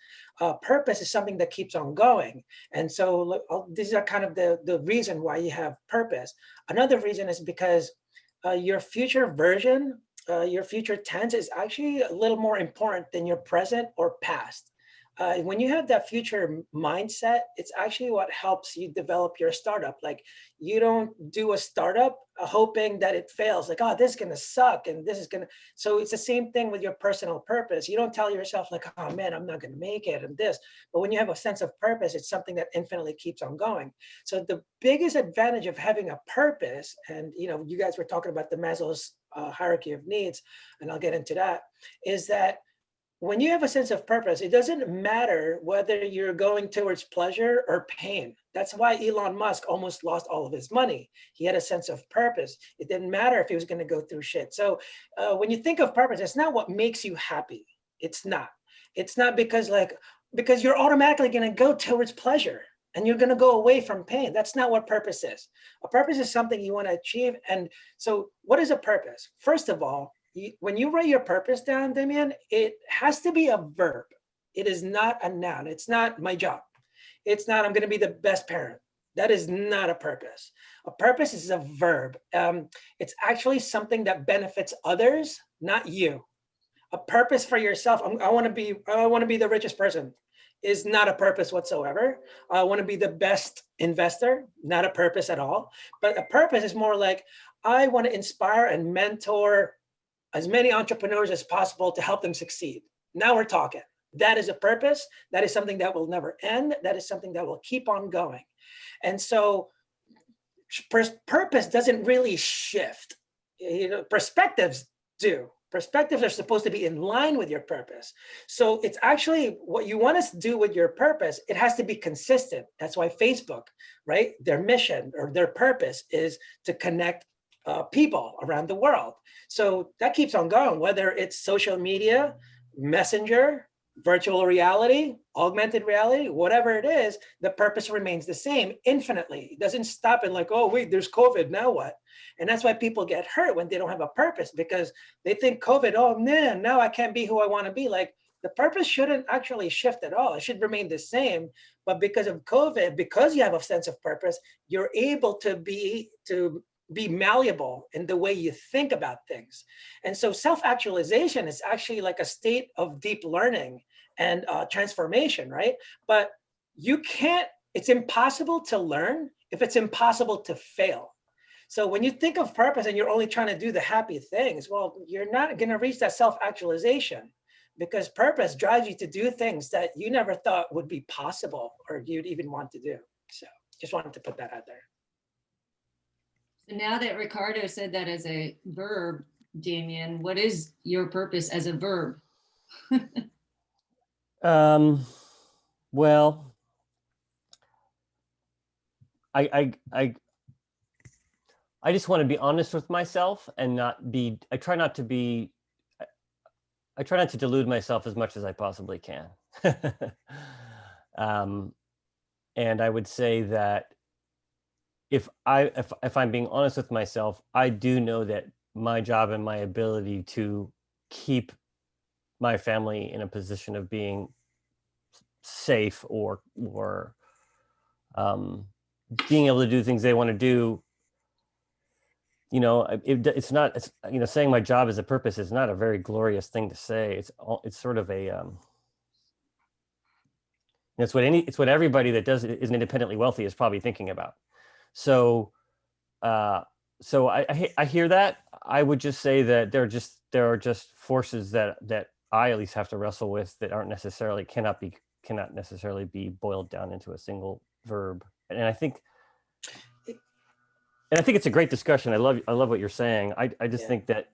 Purpose is something that keeps on going. And so these are kind of the reason why you have purpose. Another reason is because your future version, your future tense is actually a little more important than your present or past. When you have that future mindset, it's actually what helps you develop your startup. Like, you don't do a startup hoping that it fails. Like, oh, this is going to suck. And this is going to, so it's the same thing with your personal purpose. You don't tell yourself like, oh man, I'm not going to make it and this, but when you have a sense of purpose, it's something that infinitely keeps on going. So the biggest advantage of having a purpose, and you guys were talking about the Maslow's hierarchy of needs, and I'll get into that, is that when you have a sense of purpose, it doesn't matter whether you're going towards pleasure or pain. That's why Elon Musk almost lost all of his money. He had a sense of purpose. It didn't matter if he was going to go through shit. So when you think of purpose, it's not what makes you happy. It's not. It's not because you're automatically going to go towards pleasure and you're going to go away from pain. That's not what purpose is. A purpose is something you want to achieve. And so what is a purpose? First of all, when you write your purpose down, Damien, it has to be a verb. It is not a noun. It's not my job. It's not I'm going to be the best parent. That is not a purpose. A purpose is a verb. It's actually something that benefits others, not you. A purpose for yourself. I want to be the richest person, is not a purpose whatsoever. I want to be the best investor, not a purpose at all. But a purpose is more like, I want to inspire and mentor as many entrepreneurs as possible to help them succeed. Now we're talking. That is a purpose. That is something that will never end. That is something that will keep on going. And so purpose doesn't really shift. Perspectives do. Perspectives are supposed to be in line with your purpose. So it's actually what you want to do with your purpose. It has to be consistent. That's why Facebook, right? Their mission or their purpose is to connect people around the world. So that keeps on going, whether it's social media, messenger, virtual reality, augmented reality, whatever it is, the purpose remains the same infinitely. It doesn't stop and like, oh, wait, there's COVID, now what? And that's why people get hurt when they don't have a purpose, because they think COVID, oh man, now I can't be who I want to be. Like, the purpose shouldn't actually shift at all. It should remain the same. But because of COVID, because you have a sense of purpose, you're able to be malleable in the way you think about things. And so self-actualization is actually like a state of deep learning and transformation, right? But it's impossible to learn if it's impossible to fail. So when you think of purpose and you're only trying to do the happy things, well, you're not going to reach that self-actualization, because purpose drives you to do things that you never thought would be possible or you'd even want to do. So just wanted to put that out there. So now that Ricardo said that as a verb, Damien, what is your purpose as a verb? Well, I just want to be honest with myself and I try not to delude myself as much as I possibly can. And I would say that if I'm being honest with myself, I do know that my job and my ability to keep my family in a position of being safe or being able to do things they want to do, it's not, saying my job is a purpose is not a very glorious thing to say. It's sort of a, it's what everybody that isn't independently wealthy is probably thinking about. So I hear that. I would just say that there are just forces that I at least have to wrestle with that cannot necessarily be boiled down into a single verb. And I think And I think it's a great discussion. I love what you're saying. I just think that,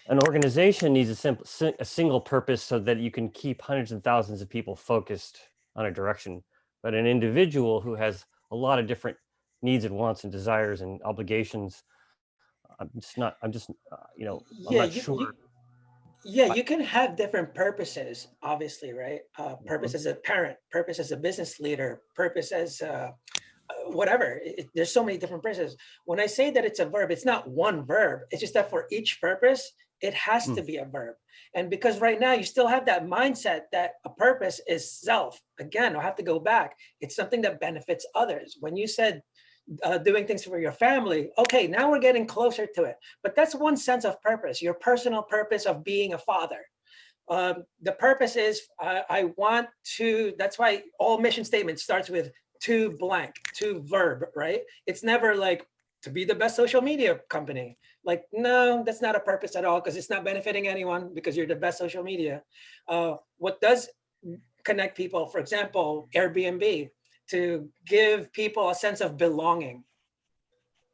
an organization needs a single purpose so that you can keep hundreds and thousands of people focused on a direction. But an individual who has a lot of different needs and wants and desires and obligations, I'm Yeah, not sure. you can have different purposes, obviously, right? Purpose as a parent, purpose as a business leader, purpose as whatever. There's so many different purposes. When I say that it's a verb, it's not one verb. It's just that for each purpose, it has to be a verb. And because right now you still have that mindset that a purpose is self. Again, I'll have to go back. It's something that benefits others. When you said doing things for your family, okay, now we're getting closer to it. But that's one sense of purpose, your personal purpose of being a father. The purpose is I want to, that's why all mission statements starts with to blank, to verb, right? It's never like to be the best social media company. Like, no, that's not a purpose at all, because it's not benefiting anyone because you're the best social media. What does connect people, for example, Airbnb, to give people a sense of belonging.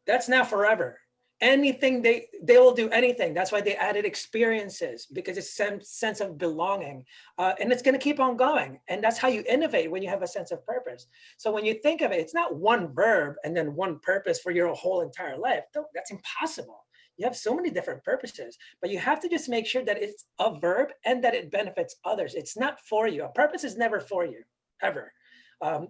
That's now forever. Anything they will do anything. That's why they added experiences, because it's some sense of belonging, and it's going to keep on going. And that's how you innovate, when you have a sense of purpose. So when you think of it, it's not one verb and then one purpose for your whole entire life. That's impossible. You have so many different purposes, but you have to just make sure that it's a verb and that it benefits others. It's not for you. A purpose is never for you, ever.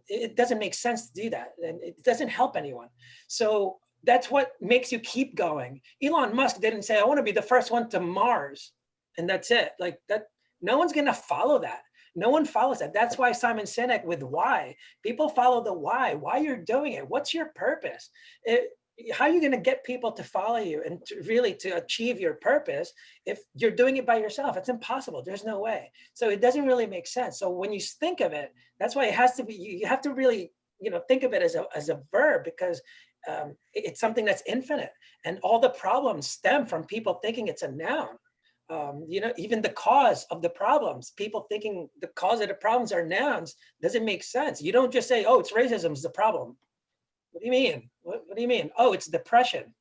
It doesn't make sense to do that, and it doesn't help anyone. So that's what makes you keep going. Elon Musk didn't say, I want to be the first one to Mars, and that's it. Like that, no one's going to follow that. No one follows that. That's why Simon Sinek with why. People follow the why you're doing it. What's your purpose? How are you going to get people to follow you and to achieve your purpose if you're doing it by yourself? It's impossible. There's no way. So it doesn't really make sense. So when you think of it, that's why it has to be, you have to really, think of it as a verb, because it's something that's infinite, and all the problems stem from people thinking it's a noun. Even the cause of the problems, people thinking the cause of the problems are nouns, doesn't make sense. You don't just say, oh, it's racism is the problem. What do you mean? What do you mean? Oh, it's depression.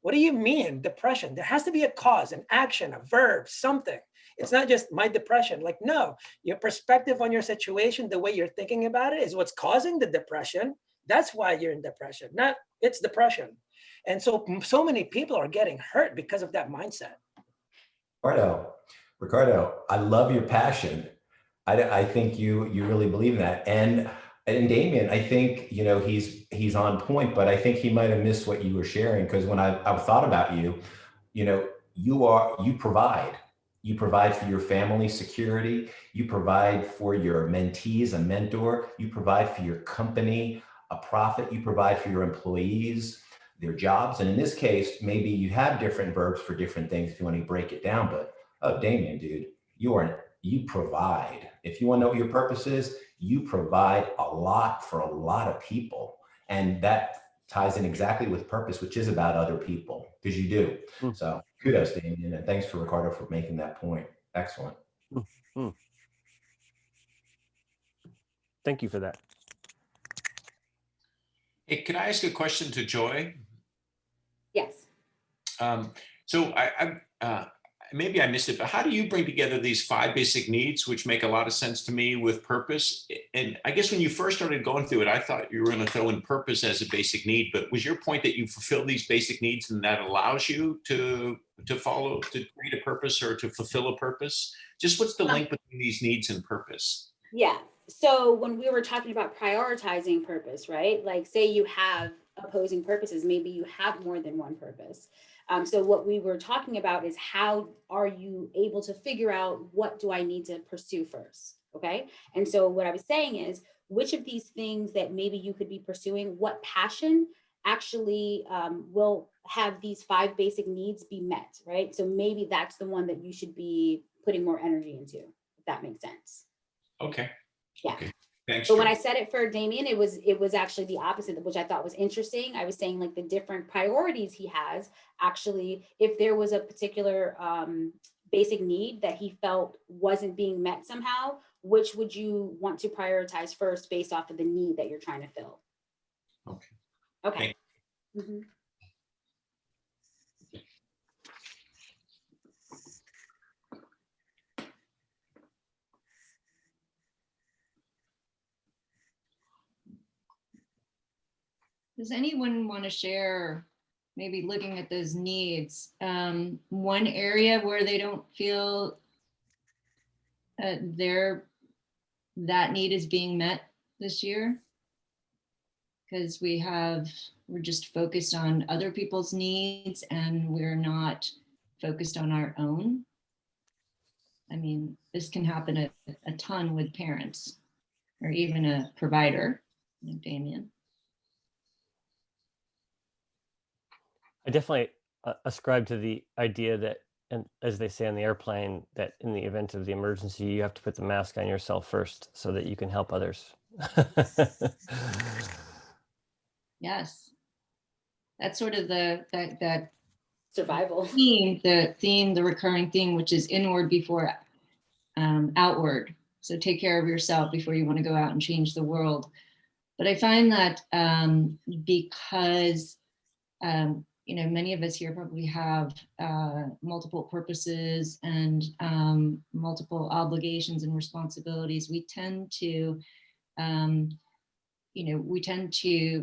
What do you mean, depression? There has to be a cause, an action, a verb, something. It's not just my depression. Like, no, your perspective on your situation, the way you're thinking about it is what's causing the depression. That's why you're in depression, not it's depression. And so many people are getting hurt because of that mindset. Ricardo, I love your passion. I think you really believe in that. And Damien, I think, he's on point, but I think he might have missed what you were sharing, because when I thought about you, you provide for your family security, you provide for your mentees, a mentor, you provide for your company, a profit, you provide for your employees, their jobs. And in this case, maybe you have different verbs for different things if you want to break it down, but Damien, dude, you provide. If you want to know what your purpose is, you provide a lot for a lot of people. And that ties in exactly with purpose, which is about other people, because you do. So kudos, Damien, and thanks for Ricardo for making that point. Excellent. Thank you for that. Hey, can I ask a question to Joy? Yes. So maybe I missed it, but how do you bring together these 5 basic needs, which make a lot of sense to me, with purpose? And I guess when you first started going through it, I thought you were going to throw in purpose as a basic need, but was your point that you fulfill these basic needs and that allows you to create a purpose or to fulfill a purpose? Just what's the link between these needs and purpose? Yeah. So when we were talking about prioritizing purpose, right? Like, say you have opposing purposes, maybe you have more than one purpose. So what we were talking about is, how are you able to figure out what do I need to pursue first? Okay. And so what I was saying is, which of these things that maybe you could be pursuing, what passion actually will have these 5 basic needs be met, right? So maybe that's the one that you should be putting more energy into, if that makes sense. Okay. Yeah. Okay. Thanks. But when I said it for Damien, it was actually the opposite, which I thought was interesting. I was saying, like, the different priorities he has, actually, if there was a particular basic need that he felt wasn't being met somehow, which would you want to prioritize first based off of the need that you're trying to fill? Okay. Okay. Mm-hmm. Does anyone want to share, maybe looking at those needs, one area where they don't feel that need is being met this year? Because we're just focused on other people's needs and we're not focused on our own. I mean, this can happen a ton with parents or even a provider, like Damien. I definitely ascribe to the idea that, and as they say on the airplane, that in the event of the emergency, you have to put the mask on yourself first so that you can help others. Yes. That's sort of that Survival. the recurring theme, which is inward before outward. So take care of yourself before you want to go out and change the world. But I find that because many of us here probably have multiple purposes and multiple obligations and responsibilities, we tend to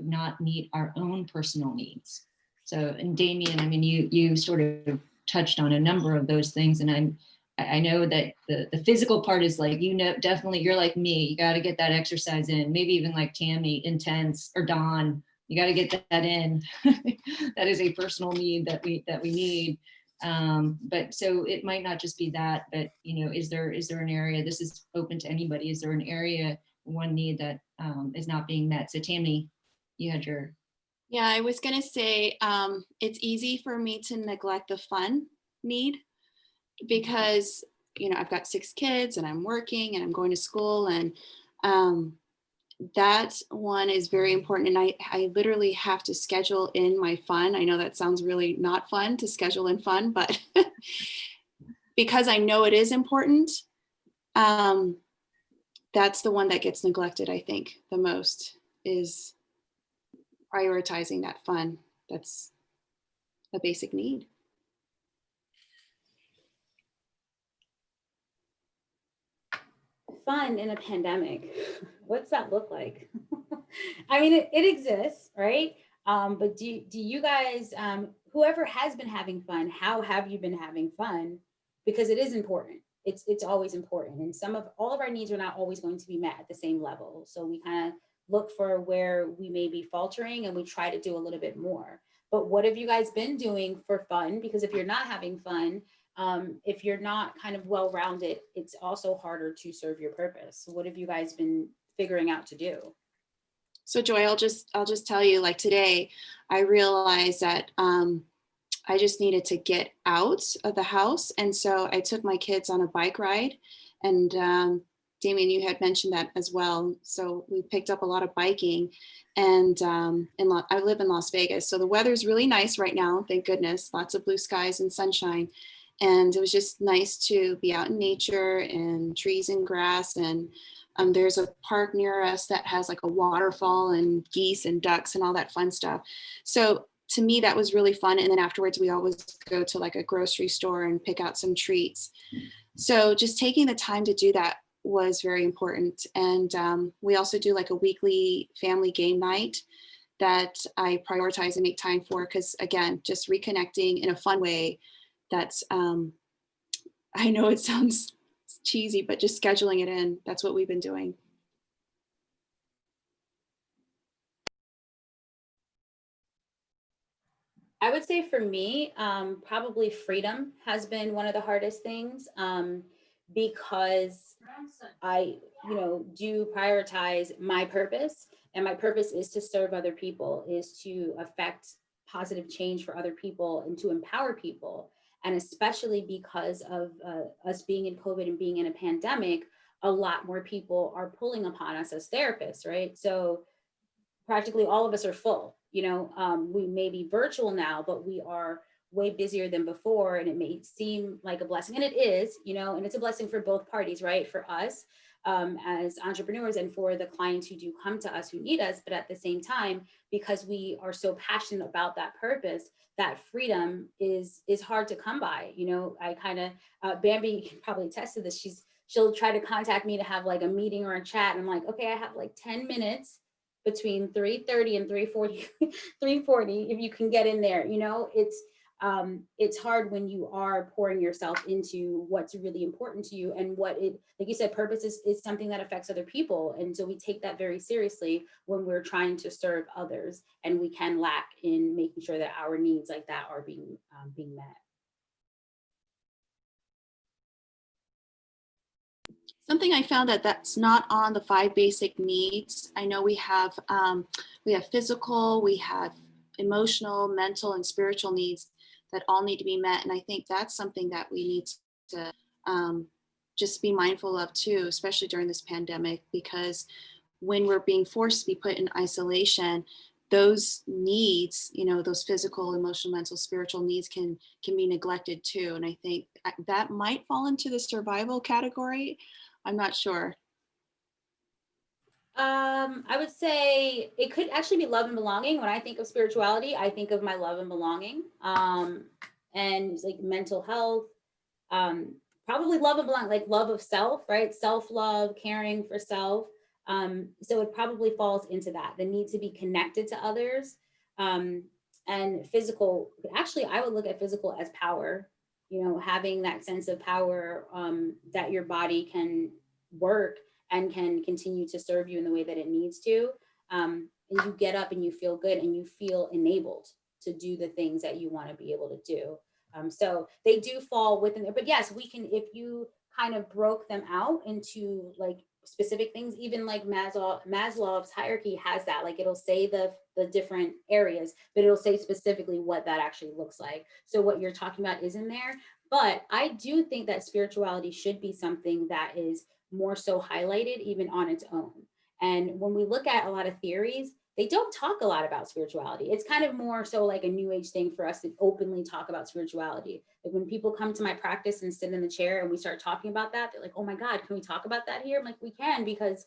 not meet our own personal needs. So, and Damien, I mean, you sort of touched on a number of those things, and I know that the physical part is like, definitely you're like me, you got to get that exercise in, maybe even like Tammy, intense, or Dawn, you got to get that in. That is a personal need that we need. But so it might not just be that, but is there an area, this is open to anybody, is there an area, one need that is not being met? So Tammy, you had your. Yeah, I was going to say it's easy for me to neglect the fun need because, I've got 6 kids and I'm working and I'm going to school, and that one is very important. And I literally have to schedule in my fun. I know that sounds really not fun to schedule in fun, but because I know it is important, that's the one that gets neglected, I think, the most, is prioritizing that fun. That's a basic need. Fun in a pandemic. What's that look like? I mean, it exists, right? But do you guys, whoever has been having fun, how have you been having fun? Because it is important. It's always important. And all of our needs are not always going to be met at the same level. So we kind of look for where we may be faltering and we try to do a little bit more. But what have you guys been doing for fun? Because if you're not having fun, if you're not kind of well-rounded, it's also harder to serve your purpose. So what have you guys been figuring out to do? So Joy, I'll just tell you, like today, I realized that I just needed to get out of the house. And so I took my kids on a bike ride, and Damien, you had mentioned that as well. So we picked up a lot of biking, and I live in Las Vegas. So the weather's really nice right now. Thank goodness, lots of blue skies and sunshine. And it was just nice to be out in nature and trees and grass. And there's a park near us that has like a waterfall and geese and ducks and all that fun stuff. So to me, that was really fun. And then afterwards, we always go to like a grocery store and pick out some treats. So just taking the time to do that was very important. And we also do like a weekly family game night that I prioritize and make time for, because again, just reconnecting in a fun way. That's, I know it sounds cheesy, but just scheduling it in, that's what we've been doing. I would say for me, probably freedom has been one of the hardest things, because I, do prioritize my purpose, and my purpose is to serve other people, is to affect positive change for other people and to empower people. And especially because of us being in COVID and being in a pandemic, a lot more people are pulling upon us as therapists, right? So practically all of us are full. We may be virtual now, but we are way busier than before, and it may seem like a blessing, and it is, and it's a blessing for both parties, right? For us as entrepreneurs, and for the clients who do come to us who need us. But at the same time, because we are so passionate about that purpose, that freedom is hard to come by. I kind of Bambi can probably attest to this. She'll try to contact me to have like a meeting or a chat, and I'm like, okay, I have like 10 minutes between 3:30 and 3:40, 3:40, if you can get in there, it's hard when you are pouring yourself into what's really important to you, and what it, like you said, purpose is something that affects other people. And so we take that very seriously when we're trying to serve others, and we can lack in making sure that our needs like that are being met. Something I found that's not on the 5 basic needs. I know we have physical, we have emotional, mental, and spiritual needs that all need to be met. And I think that's something that we need to just be mindful of too, especially during this pandemic, because when we're being forced to be put in isolation, those needs, those physical, emotional, mental, spiritual needs can be neglected too. And I think that might fall into the survival category. I'm not sure. I would say it could actually be love and belonging. When I think of spirituality, I think of my love and belonging, and like mental health, probably love and belonging, like love of self, right? Self-love, caring for self. So it probably falls into that, the need to be connected to others, and physical. Actually, I would look at physical as power, having that sense of power, that your body can work and can continue to serve you in the way that it needs to. And you get up and you feel good and you feel enabled to do the things that you want to be able to do. So they do fall within there. But yes, we can, if you kind of broke them out into like specific things, even like Maslow's hierarchy has that, like it'll say the different areas, but it'll say specifically what that actually looks like. So what you're talking about is in there. But I do think that spirituality should be something that is more so highlighted even on its own. And when we look at a lot of theories, they don't talk a lot about spirituality. It's kind of more so like a new age thing for us to openly talk about spirituality. Like when people come to my practice and sit in the chair and we start talking about that, they're like, oh my God, can we talk about that here? I'm like, we can, because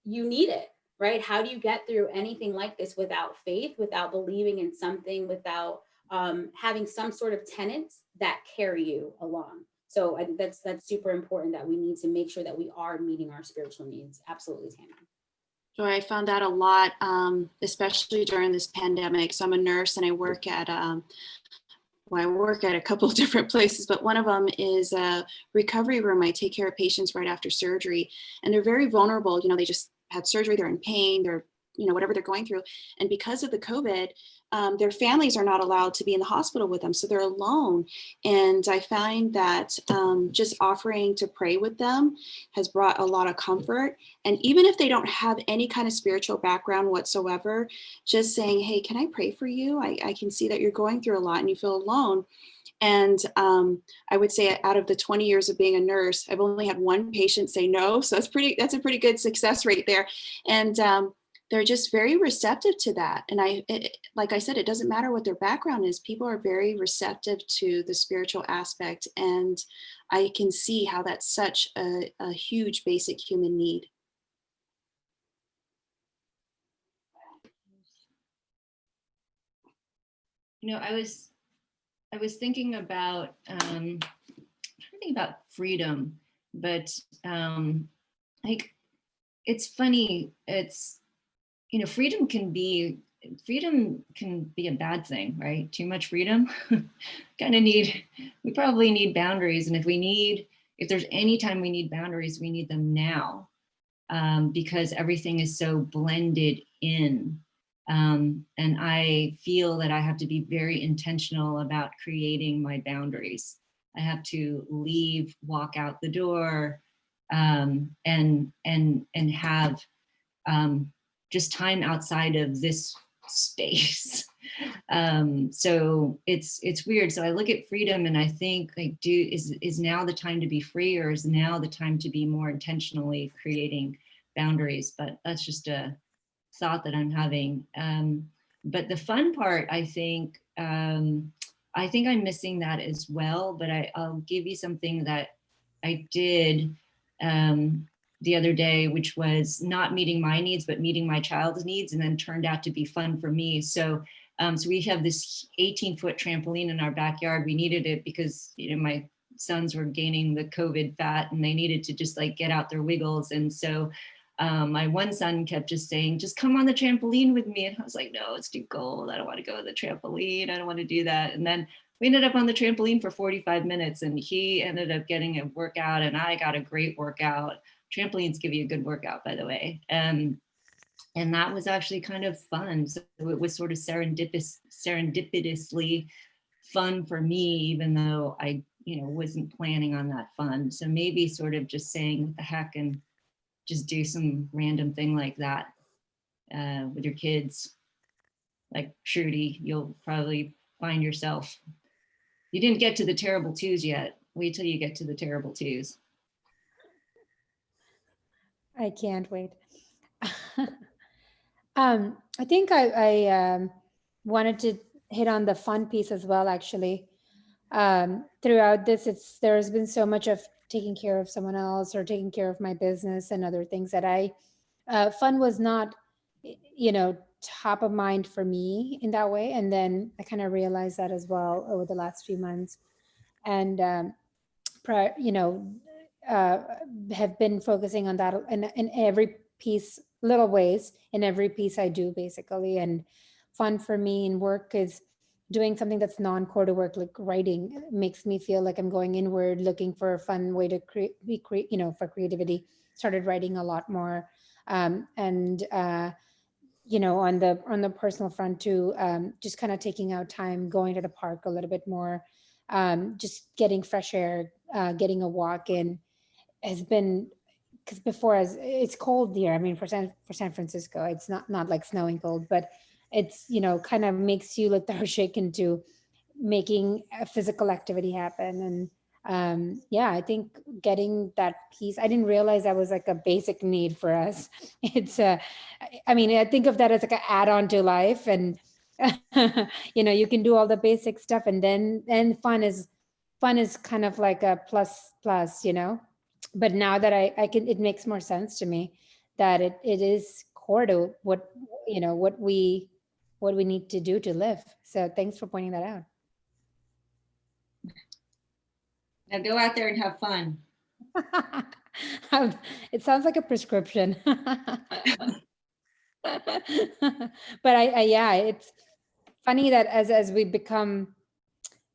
you need it, right? How do you get through anything like this without faith, without believing in something, without having some sort of tenets that carry you along? So I think that's super important, that we need to make sure that we are meeting our spiritual needs. Absolutely, Tana. Joy, I found that a lot, especially during this pandemic. So I'm a nurse and I work at a couple of different places, but one of them is a recovery room. I take care of patients right after surgery, and they're very vulnerable. They just had surgery, they're in pain, they're, whatever they're going through. And because of the COVID, their families are not allowed to be in the hospital with them. So they're alone. And I find that just offering to pray with them has brought a lot of comfort. And even if they don't have any kind of spiritual background whatsoever, just saying, hey, can I pray for you? I can see that you're going through a lot and you feel alone. And I would say out of the 20 years of being a nurse, I've only had one patient say no. So that's a pretty good success rate there. And they're just very receptive to that. And like I said, it doesn't matter what their background is. People are very receptive to the spiritual aspect. And I can see how that's such a huge basic human need. I was thinking about freedom, but like it's funny. It's freedom can be a bad thing, right? Too much freedom. We probably need boundaries, and if there's any time we need boundaries, we need them now, because everything is so blended in. And I feel that I have to be very intentional about creating my boundaries. I have to leave, walk out the door, and have just time outside of this space. So it's weird. So I look at freedom and I think, like, is now the time to be free, or is now the time to be more intentionally creating boundaries? But that's just a thought that I'm having. But the fun part, I think I'm missing that as well. But I'll give you something that I did the other day, which was not meeting my needs, but meeting my child's needs, and then turned out to be fun for me. So we have this 18-foot trampoline in our backyard. We needed it because my sons were gaining the COVID fat and they needed to just like get out their wiggles. And so My one son kept just saying, just come on the trampoline with me. And I was like, no, it's too cold. I don't want to go to the trampoline. I don't want to do that. And then we ended up on the trampoline for 45 minutes and he ended up getting a workout and I got a great workout. Trampolines give you a good workout, by the way. And that was actually kind of fun. So it was sort of serendipitously fun for me, even though I, wasn't planning on that fun. So maybe sort of just saying what the heck and just do some random thing like that with your kids. Like Shruti, you'll probably find yourself, you didn't get to the terrible twos yet. Wait till you get to the terrible twos. I can't wait. I think I wanted to hit on the fun piece as well, actually. Throughout this, there's been so much of taking care of someone else or taking care of my business and other things that fun was not, top of mind for me in that way. And then I kind of realized that as well over the last few months. And, have been focusing on that in every piece, little ways in every piece I do basically. And fun for me in work is doing something that's non-core to work, like writing. It makes me feel like I'm going inward, looking for a fun way to create, for creativity. Started writing a lot more. On the personal front too, just kind of taking out time, going to the park a little bit more, just getting fresh air, getting a walk in has been, because before, as it's cold here, I mean, for San Francisco, it's not like snowing cold, but it's, kind of makes you lethargic into making a physical activity happen. And I think getting that piece, I didn't realize that was like a basic need for us. It's I think of that as like an add-on to life, and you can do all the basic stuff, and then fun is kind of like a plus, but now that I can, it makes more sense to me that it is core to what we need to do to live. So thanks for pointing that out. Now go out there and have fun. It sounds like a prescription. But it's funny that as we become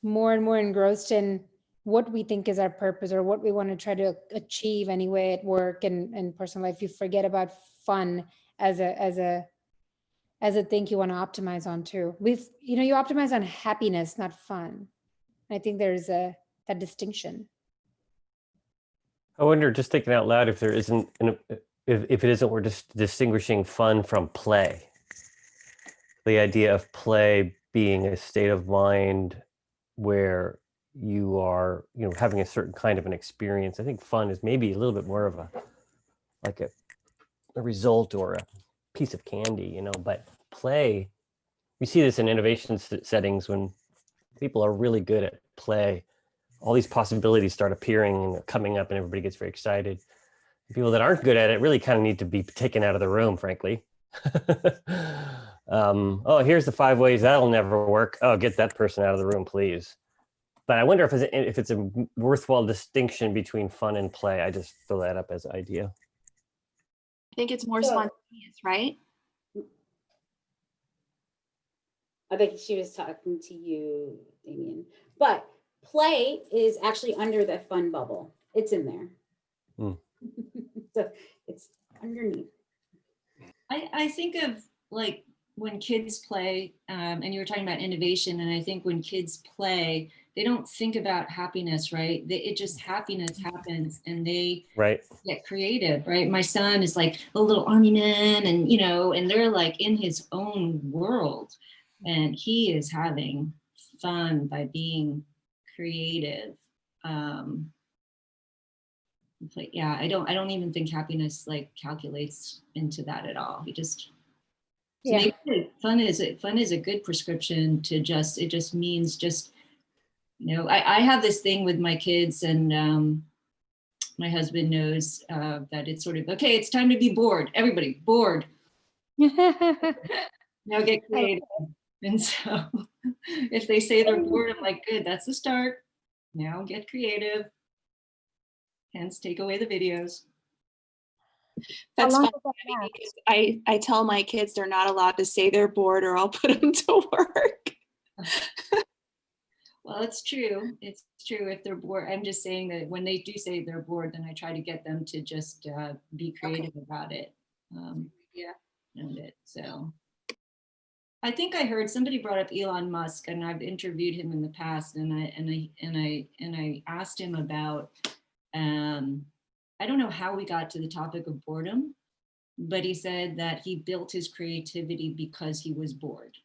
more and more engrossed in what we think is our purpose or what we want to try to achieve anyway at work and personal life, you forget about fun as a thing you want to optimize on too. You optimize on happiness, not fun. I think there's that distinction. I wonder, just thinking out loud, if there isn't, if it isn't, we're just distinguishing fun from play. The idea of play being a state of mind where you are, having a certain kind of an experience. I think fun is maybe a little bit more of a result or a piece of candy, but play, we see this in innovation settings when people are really good at play. All these possibilities start appearing and coming up and everybody gets very excited. People that aren't good at it really kind of need to be taken out of the room, frankly. Here's the 5 ways that'll never work. Oh, get that person out of the room, please. But I wonder if it's a worthwhile distinction between fun and play. I just throw that up as an idea. I think it's more spontaneous, right? I think she was talking to you, Damien. But play is actually under the fun bubble. It's in there. So it's underneath. I think of like when kids play, and you were talking about innovation, and I think when kids play, they don't think about happiness, right? Happiness happens and they get creative, right? My son is like a little army man and, and they're like in his own world and he is having fun by being creative. But yeah, I don't even think happiness like calculates into that at all. Maybe fun is a good prescription to it just means I have this thing with my kids, and my husband knows that it's sort of, okay, it's time to be bored. Everybody bored. Now get creative. And so if they say they're bored, I'm like, good, that's the start. Now get creative. Hence, take away the videos. How That's long fun. does that last? Because I tell my kids they're not allowed to say they're bored or I'll put them to work. Well, it's true. It's true if they're bored. I'm just saying that when they do say they're bored, then I try to get them to just be creative about it. Yeah. And it. So I think I heard somebody brought up Elon Musk, and I've interviewed him in the past, and I asked him about I don't know how we got to the topic of boredom, but he said that he built his creativity because he was bored.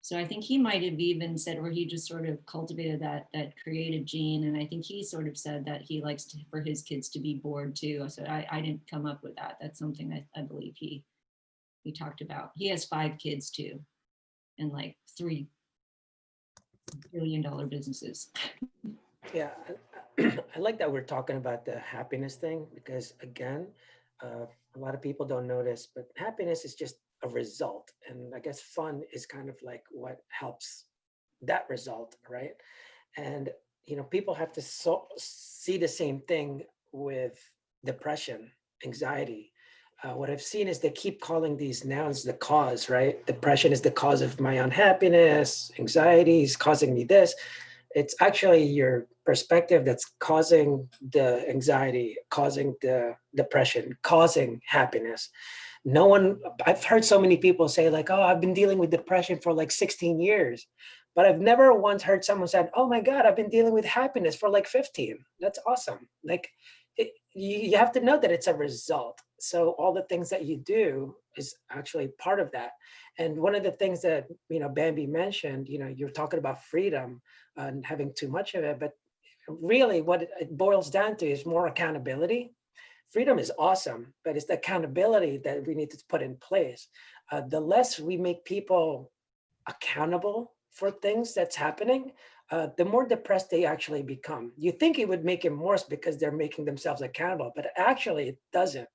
So I think he might have even said, or he just sort of cultivated that creative gene. And I think he sort of said that he likes for his kids to be bored too. So I didn't come up with that. That's something I believe he talked about. He has 5 kids too, and like $3 billion businesses. Yeah, I like that we're talking about the happiness thing because again, a lot of people don't notice, but happiness is just a result. And I guess fun is kind of like what helps that result, right? And, people have to see the same thing with depression, anxiety. What I've seen is they keep calling these nouns the cause, right? Depression is the cause of my unhappiness, anxiety is causing me this. It's actually your perspective that's causing the anxiety, causing the depression, causing happiness. I've heard so many people say like, oh, I've been dealing with depression for like 16 years, but I've never once heard someone said, oh my God, I've been dealing with happiness for like 15. That's awesome. Like you have to know that it's a result. So all the things that you do is actually part of that. And one of the things that, Bambi mentioned, you're talking about freedom and having too much of it, but really what it boils down to is more accountability. Freedom is awesome, but it's the accountability that we need to put in place. The less we make people accountable for things that's happening, the more depressed they actually become. You think it would make them worse because they're making themselves accountable, but actually it doesn't.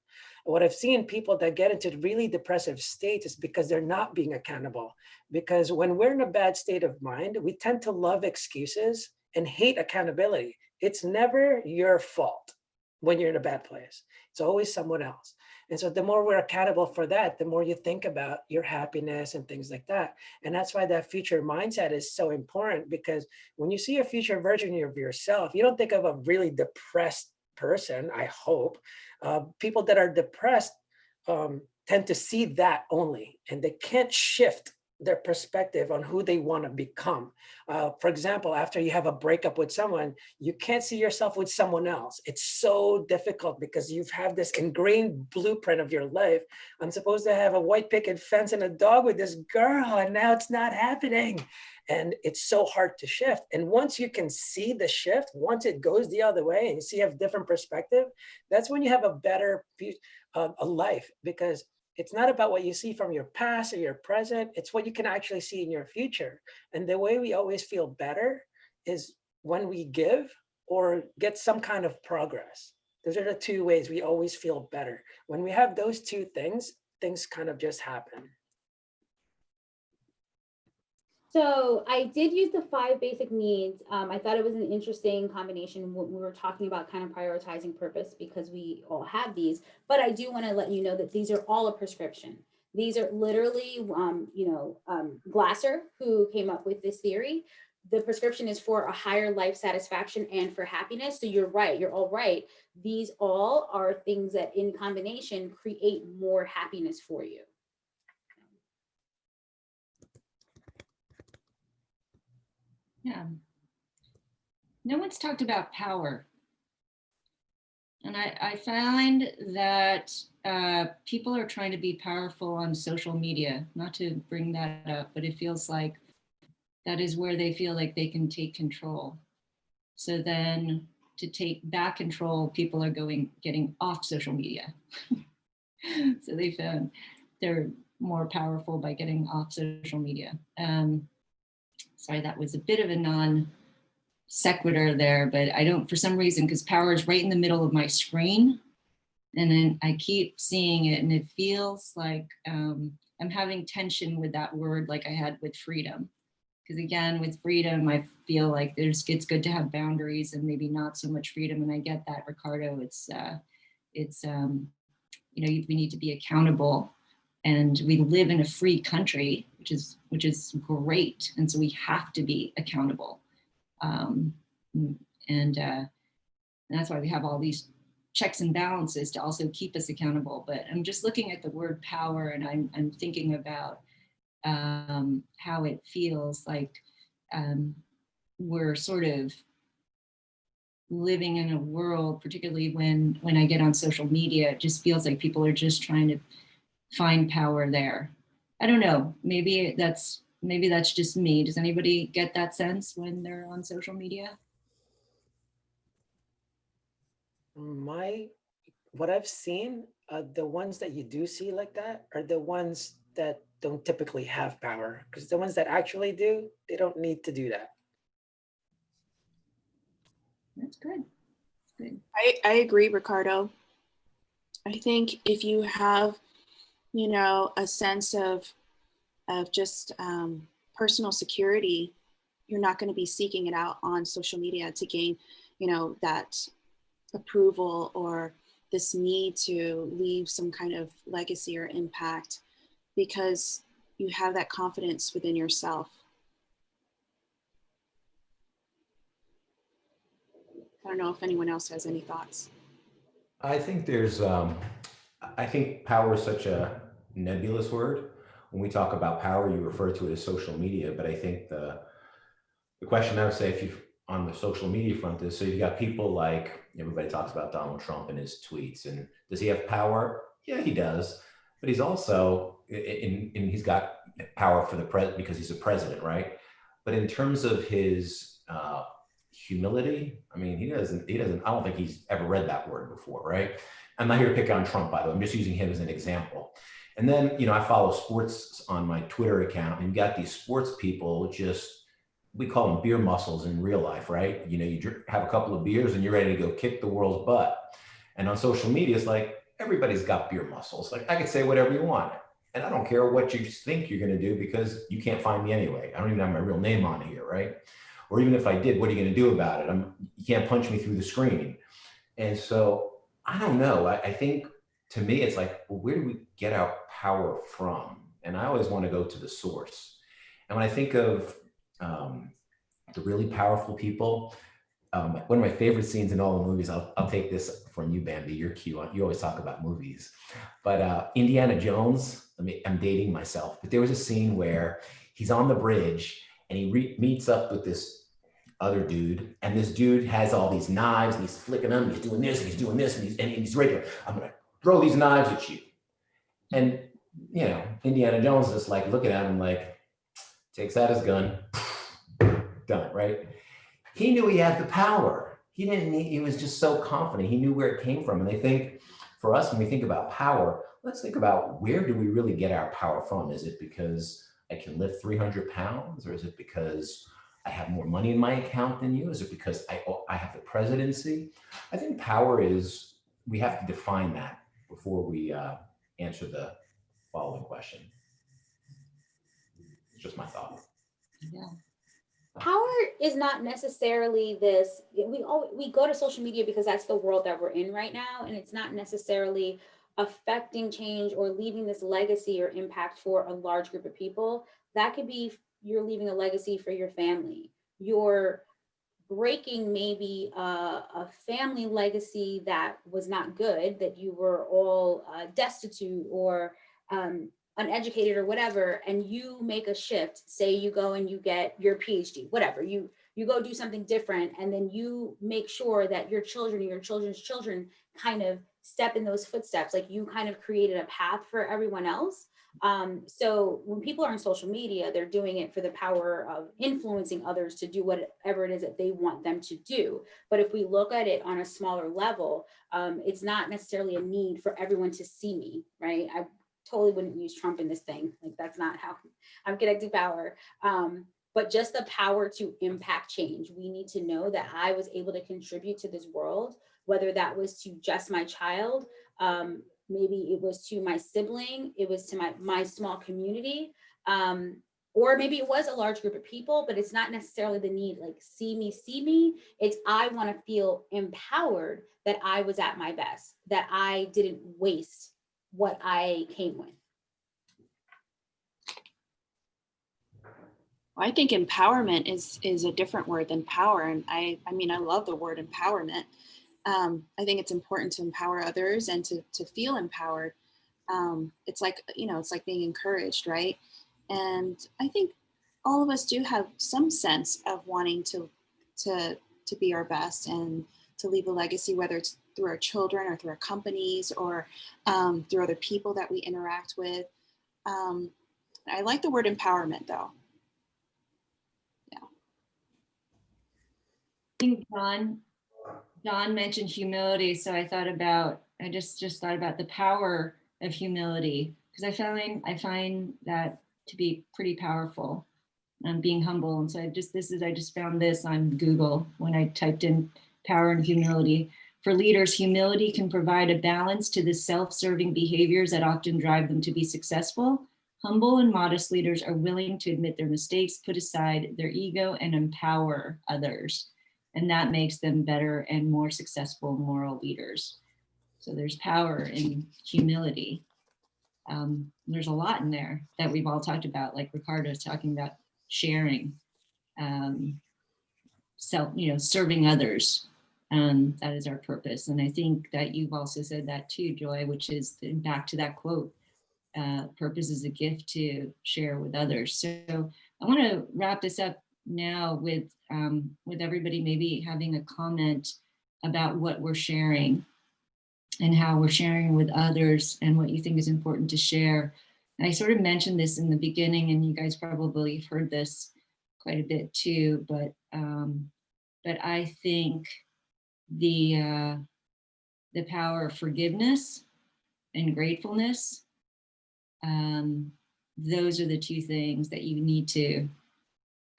What I've seen people that get into really depressive states is because they're not being accountable. Because when we're in a bad state of mind, we tend to love excuses and hate accountability. It's never your fault when you're in a bad place. It's always someone else. And so the more we're accountable for that, the more you think about your happiness and things like that. And that's why that future mindset is so important, because when you see a future version of yourself, you don't think of a really depressed person, I hope. People that are depressed tend to see that only, and they can't shift their perspective on who they want to become. For example, after you have a breakup with someone, you can't see yourself with someone else. It's so difficult because you've had this ingrained blueprint of your life. I'm supposed to have a white picket fence and a dog with this girl, and now it's not happening. And it's so hard to shift. And once you can see the shift, once it goes the other way and you see you have a different perspective, that's when you have a better a life, because it's not about what you see from your past or your present. It's what you can actually see in your future. And the way we always feel better is when we give or get some kind of progress. Those are the 2 ways we always feel better. When we have those 2 things, things kind of just happen. So I did use the 5 basic needs. I thought it was an interesting combination when we were talking about kind of prioritizing purpose, because we all have these, but I do want to let you know that these are all a prescription. These are literally, Glasser, who came up with this theory. The prescription is for a higher life satisfaction and for happiness. So you're right, you're all right. These all are things that in combination create more happiness for you. Yeah. No one's talked about power. And I find that people are trying to be powerful on social media, not to bring that up, but it feels like that is where they feel like they can take control. So then to take back control, people are getting off social media. So they found they're more powerful by getting off social media. Sorry, that was a bit of a non sequitur there, but I don't, for some reason, because power is right in the middle of my screen, and then I keep seeing it, and it feels like I'm having tension with that word, like I had with freedom. Because again, with freedom, I feel like it's good to have boundaries and maybe not so much freedom, and I get that, Ricardo. It's we need to be accountable, and we live in a free country, which is great. And so we have to be accountable. And that's why we have all these checks and balances to also keep us accountable. But I'm just looking at the word power, and I'm thinking about how it feels like we're sort of living in a world, particularly when I get on social media, it just feels like people are just trying to find power there. I don't know, maybe that's just me. Does anybody get that sense when they're on social media? What I've seen, the ones that you do see like that are the ones that don't typically have power, because the ones that actually do, they don't need to do that. That's good. Good. I agree, Ricardo. I think if you have, a sense of just personal security, you're not going to be seeking it out on social media to gain, that approval or this need to leave some kind of legacy or impact, because you have that confidence within yourself. I don't know if anyone else has any thoughts. I think I think power is such a nebulous word. When we talk about power, you refer to it as social media, but I think the question I would say, if you on the social media front, is so you've got people like, everybody talks about Donald Trump and his tweets, and does he have power? Yeah, he does, but he's also he's got power for the president because he's a president, right? But in terms of his humility, I mean, he doesn't, I don't think he's ever read that word before, right? I'm not here to pick on Trump, by the way. I'm just using him as an example. And then, I follow sports on my Twitter account, and you got these sports people, we call them beer muscles in real life, right? You have a couple of beers and you're ready to go kick the world's butt. And on social media, it's like, everybody's got beer muscles. Like, I could say whatever you want, and I don't care what you think you're going to do, because you can't find me anyway. I don't even have my real name on here, right? Or even if I did, what are you going to do about it? You can't punch me through the screen. And so I don't know. I think, to me, it's like, well, where do we get our power from? And I always want to go to the source. And when I think of the really powerful people, one of my favorite scenes in all the movies, I'll take this from you, Bambi, you're cute. You always talk about movies. But Indiana Jones, I'm dating myself, but there was a scene where he's on the bridge and he meets up with this other dude, and this dude has all these knives and he's flicking them, he's doing this and he's doing this, and he's ready to, I'm gonna throw these knives at you. And Indiana Jones is like looking at him like, takes out his gun, done, right? He knew he had the power. He was just so confident. He knew where it came from. And I think for us, when we think about power, let's think about, where do we really get our power from? Is it because I can lift 300 pounds? Or is it because I have more money in my account than you? Is it because I have the presidency? I think power is, we have to define that before we answer the following question. It's just my thought. Yeah. Power is not necessarily this, we go to social media because that's the world that we're in right now, and it's not necessarily affecting change or leaving this legacy or impact for a large group of people. That could be, you're leaving a legacy for your family. You're breaking maybe a family legacy that was not good, that you were all destitute or uneducated or whatever, and you make a shift. Say you go and you get your PhD, whatever, you go do something different, and then you make sure that your children and your children's children kind of step in those footsteps. Like, you kind of created a path for everyone else. So when people are on social media, they're doing it for the power of influencing others to do whatever it is that they want them to do. But if we look at it on a smaller level, it's not necessarily a need for everyone to see me, right? I totally wouldn't use Trump in this thing. Like, that's not how I'm connecting power. But just the power to impact change. We need to know that I was able to contribute to this world, whether that was to just my child, maybe it was to my sibling, it was to my small community, or maybe it was a large group of people, but it's not necessarily the need, like, see me. It's, I want to feel empowered that I was at my best, that I didn't waste what I came with. I think empowerment is a different word than power. And I mean, I love the word empowerment. I think it's important to empower others and to feel empowered. It's like, it's like being encouraged, right? And I think all of us do have some sense of wanting to be our best and to leave a legacy, whether it's through our children or through our companies or through other people that we interact with. I like the word empowerment, though. I think Don mentioned humility, so I just thought about the power of humility, because I find that to be pretty powerful. Being humble, and so I just found this on Google when I typed in power and humility. For leaders, humility can provide a balance to the self-serving behaviors that often drive them to be successful. Humble and modest leaders are willing to admit their mistakes, put aside their ego, and empower others. And that makes them better and more successful moral leaders. So there's power in humility. There's a lot in there that we've all talked about, like Ricardo's talking about sharing, serving others. That is our purpose. And I think that you've also said that too, Joy, which is back to that quote, purpose is a gift to share with others. So I want to wrap this up now with everybody maybe having a comment about what we're sharing and how we're sharing with others and what you think is important to share. And I sort of mentioned this in the beginning, and you guys probably have heard this quite a bit too, but I think the power of forgiveness and gratefulness, those are the two things that you need to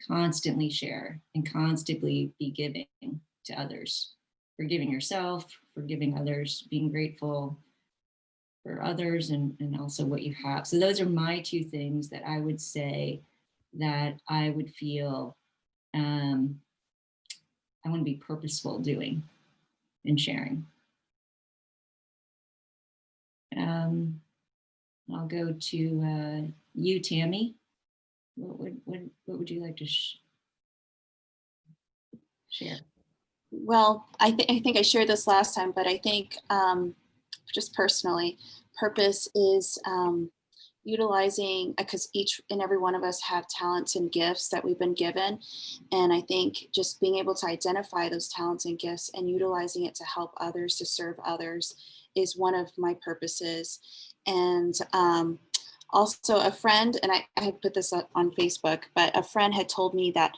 constantly share and constantly be giving to others. Forgiving yourself, forgiving others, being grateful for others, and also what you have. So those are my two things that I would say that I would feel I want to be purposeful doing and sharing. I'll go to you, Tammy. What would you like to share? Well, I think I shared this last time, but I think just personally, purpose is utilizing, because each and every one of us have talents and gifts that we've been given. And I think just being able to identify those talents and gifts and utilizing it to help others, to serve others, is one of my purposes. And also a friend, and I had put this up on Facebook, but a friend had told me that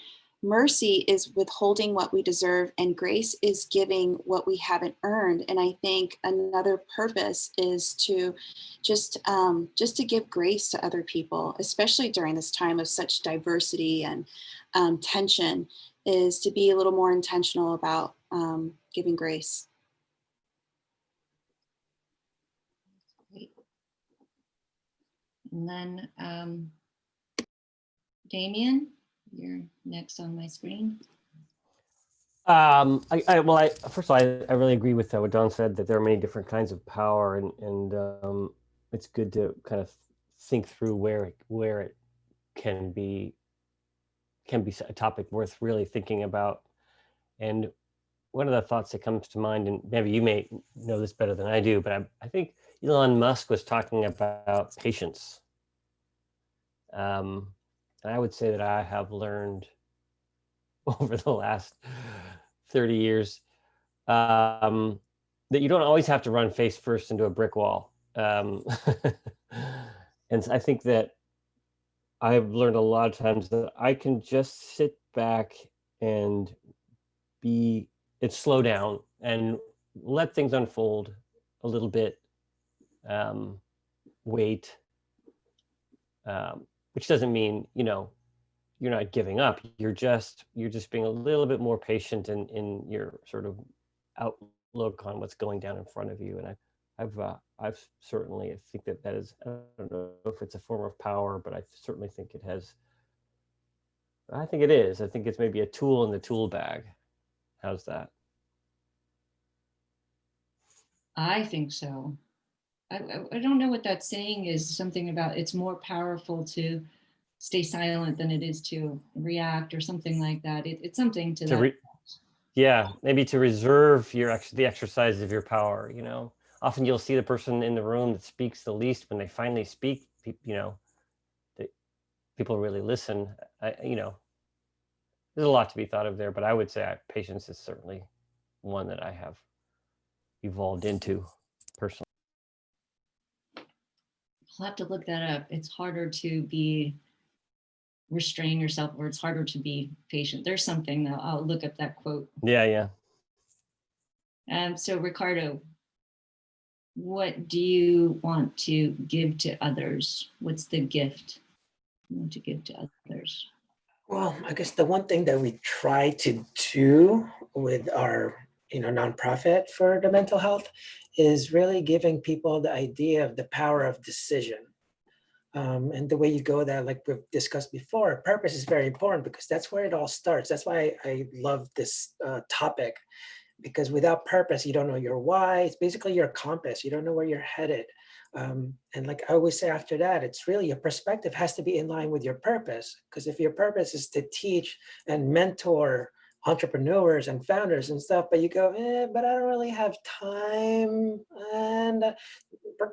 mercy is withholding what we deserve, and grace is giving what we haven't earned. And I think another purpose is to just to give grace to other people, especially during this time of such diversity and tension, is to be a little more intentional about giving grace. And then Damien, you're next on my screen. First of all, I really agree with what Don said, that there are many different kinds of power, and it's good to kind of think through where it can be a topic worth really thinking about. And one of the thoughts that comes to mind, and maybe you may know this better than I do, but I think Elon Musk was talking about patience. And I would say that I have learned over the last 30 years that you don't always have to run face first into a brick wall. And I think that I've learned a lot of times that I can just sit back and slow down and let things unfold a little bit, wait, which doesn't mean, you're not giving up. You're just being a little bit more patient in your sort of outlook on what's going down in front of you. And I've certainly, I think that is, I don't know if it's a form of power, but I certainly think it is. I think it's maybe a tool in the tool bag. How's that? I think so. I don't know what that saying is, something about it's more powerful to stay silent than it is to react or something like that. It's something to that. Yeah, maybe to reserve the exercise of your power, you know. Often you'll see the person in the room that speaks the least. When they finally speak, you know, people really listen. You know, there's a lot to be thought of there, but I would say patience is certainly one that I have evolved into personally. I'll have to look that up. It's harder to be restrain yourself, or it's harder to be patient. There's something that I'll look up that quote. Yeah. So Ricardo, what do you want to give to others? What's the gift you want to give to others? Well, I guess the one thing that we try to do with our, nonprofit for the mental health is really giving people the idea of the power of decision. And the way you go there, like we've discussed before, purpose is very important because that's where it all starts. That's why I love this topic, because without purpose, you don't know your why. It's basically your compass. You don't know where you're headed. And like I always say after that, it's really your perspective has to be in line with your purpose. Because if your purpose is to teach and mentor entrepreneurs and founders and stuff, but you go, but I don't really have time. And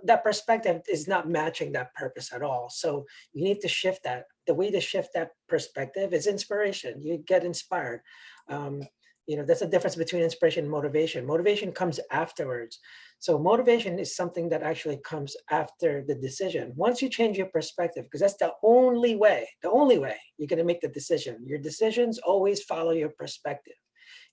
that perspective is not matching that purpose at all. So you need to shift that. The way to shift that perspective is inspiration. You get inspired. That's the difference between inspiration and motivation. Motivation comes afterwards. So motivation is something that actually comes after the decision. Once you change your perspective, because that's the only way you're going to make the decision. Your decisions always follow your perspective.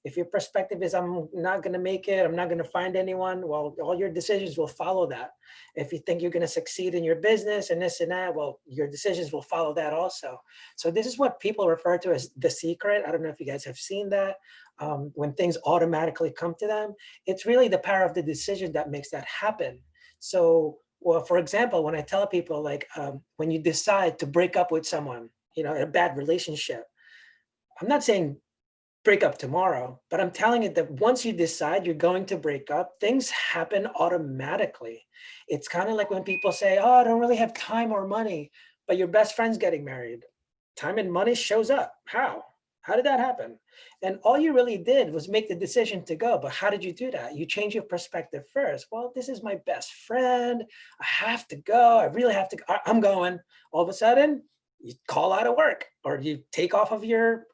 If your perspective is, I'm not going to make it, I'm not going to find anyone, well, all your decisions will follow that. If you think you're going to succeed in your business and this and that, well, your decisions will follow that also. So this is what people refer to as the secret. I don't know if you guys have seen that. When things automatically come to them, it's really the power of the decision that makes that happen. So, well, for example, when I tell people like, when you decide to break up with someone, in a bad relationship, I'm not saying break up tomorrow, but I'm telling you that once you decide you're going to break up, things happen automatically. It's kind of like when people say, oh, I don't really have time or money, but your best friend's getting married. Time and money shows up. How did that happen? And all you really did was make the decision to go. But how did you do that? You change your perspective first. Well, this is my best friend. I have to go. I really have to. I'm going. All of a sudden, you call out of work or you take off of your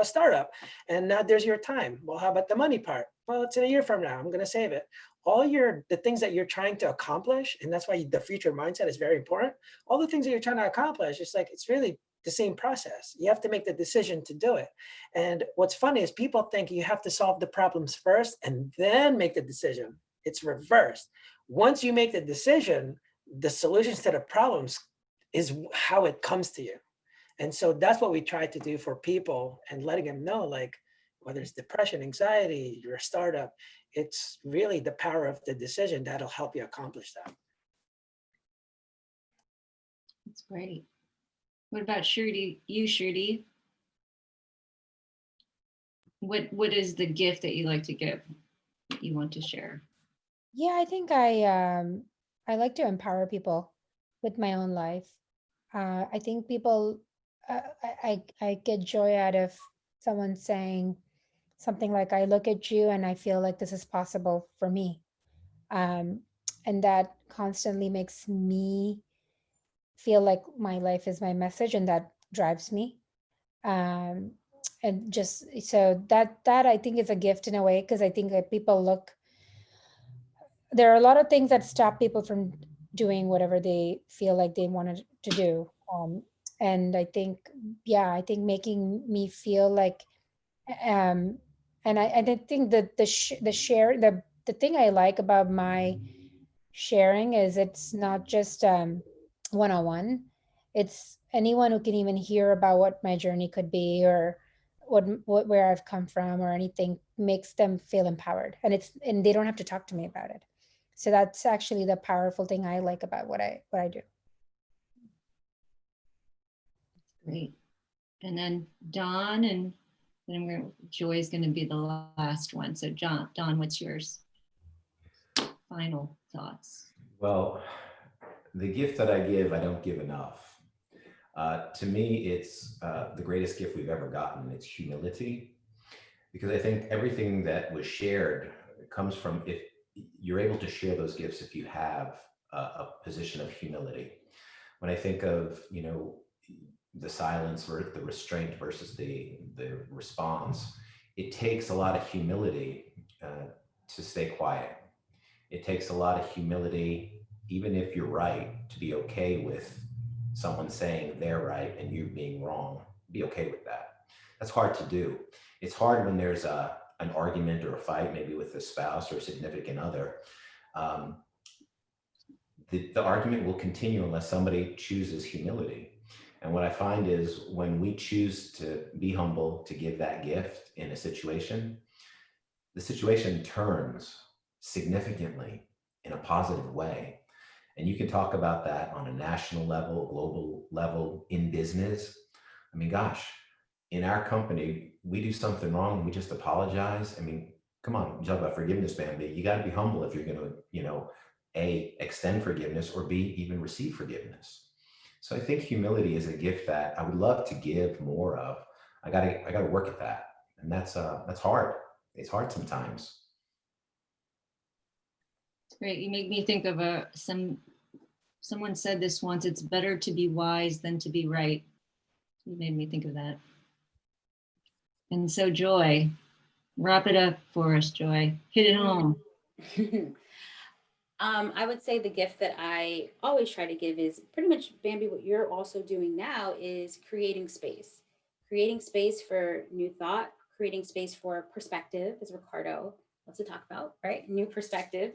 startup, and now there's your time. Well, how about the money part? Well, it's in a year from now. I'm going to save it. The things that you're trying to accomplish, and that's why the future mindset is very important. All the things that you're trying to accomplish, it's really the same process. You have to make the decision to do it. And what's funny is people think you have to solve the problems first and then make the decision. It's reversed. Once you make the decision, the solutions to the problems is how it comes to you. And so that's what we try to do for people, and letting them know, like, whether it's depression, anxiety, your startup, it's really the power of the decision that'll help you accomplish that. That's great. What about Shruti? Shruti? What is the gift that you like to give, that you want to share? Yeah, I think I like to empower people with my own life. I think people, I get joy out of someone saying something like, I look at you and I feel like this is possible for me. And that constantly makes me feel like my life is my message, and that drives me. And just so that I think is a gift in a way, because I think that there are a lot of things that stop people from doing whatever they feel like they wanted to do. And I think making me feel like, and I think that the thing I like about my sharing is it's not just one-on-one. It's anyone who can even hear about what my journey could be, or where I've come from, or anything, makes them feel empowered, and they don't have to talk to me about it. So that's actually the powerful thing I like about what I do. Great. And then Dawn, and then Joy's going to be the last one. So Dawn, what's yours? final thoughts. Well, the gift that I give, I don't give enough. To me, it's the greatest gift we've ever gotten. It's humility, because I think everything that was shared comes from, if you're able to share those gifts, if you have a position of humility. When I think of, the silence or the restraint versus the response, it takes a lot of humility to stay quiet. It takes a lot of humility, even if you're right, to be okay with someone saying they're right and you being wrong. Be okay with that. That's hard to do. It's hard when there's an argument or a fight, maybe with a spouse or a significant other. The argument will continue unless somebody chooses humility. And what I find is when we choose to be humble, to give that gift in a situation, the situation turns significantly in a positive way. And you can talk about that on a national level, global level, in business. I mean, gosh, in our company, we do something wrong, we just apologize. I mean, come on, you talk about forgiveness, Bambi. You got to be humble if you're going to, A, extend forgiveness, or B, even receive forgiveness. So I think humility is a gift that I would love to give more of. I gotta work at that, and that's hard. It's hard sometimes. Great. You make me think of someone said this once, it's better to be wise than to be right. You made me think of that. And so Joy, wrap it up for us, Joy. Hit it home. I would say the gift that I always try to give is pretty much, Bambi, what you're also doing now is creating space for new thought, creating space for perspective, as Ricardo loves to talk about, right? New perspective,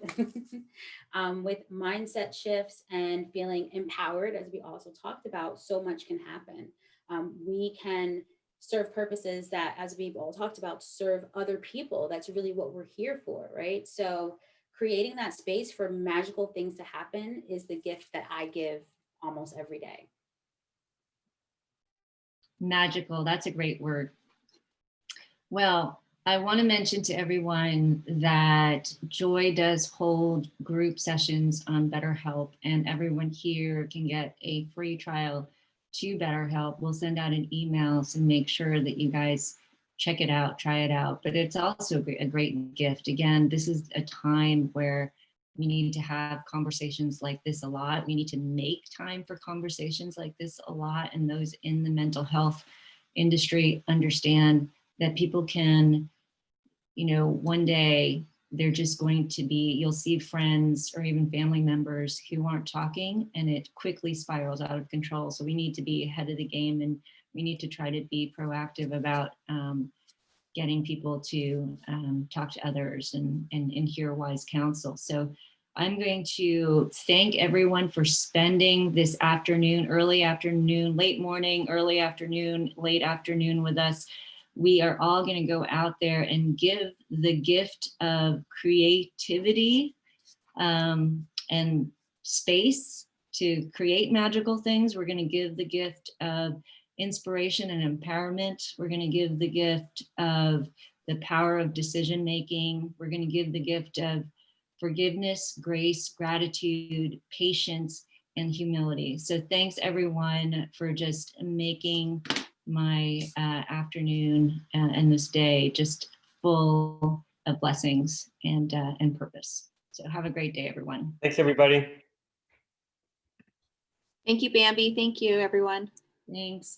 with mindset shifts and feeling empowered, as we also talked about. So much can happen. We can serve purposes that, as we've all talked about, serve other people. That's really what we're here for, right? So creating that space for magical things to happen is the gift that I give almost every day. Magical, that's a great word. Well, I want to mention to everyone that Joy does hold group sessions on BetterHelp, and everyone here can get a free trial to BetterHelp. We'll send out an email to make sure that you guys check it out, try it out. But it's also a great gift. Again, this is a time where we need to have conversations like this a lot. We need to make time for conversations like this a lot. And those in the mental health industry understand that people can, one day they're just going to be, you'll see friends or even family members who aren't talking, and it quickly spirals out of control. So we need to be ahead of the game, and we need to try to be proactive about getting people to talk to others and hear wise counsel. So I'm going to thank everyone for spending this afternoon, early afternoon, late morning, early afternoon, late afternoon with us. We are all going to go out there and give the gift of creativity and space to create magical things. We're going to give the gift of inspiration and empowerment. We're going to give the gift of the power of decision making. We're going to give the gift of forgiveness, grace, gratitude, patience, and humility. So thanks everyone for just making my afternoon and this day just full of blessings and purpose. So have a great day, everyone. Thanks, everybody. Thank you, Bambi. Thank you, everyone. Thanks.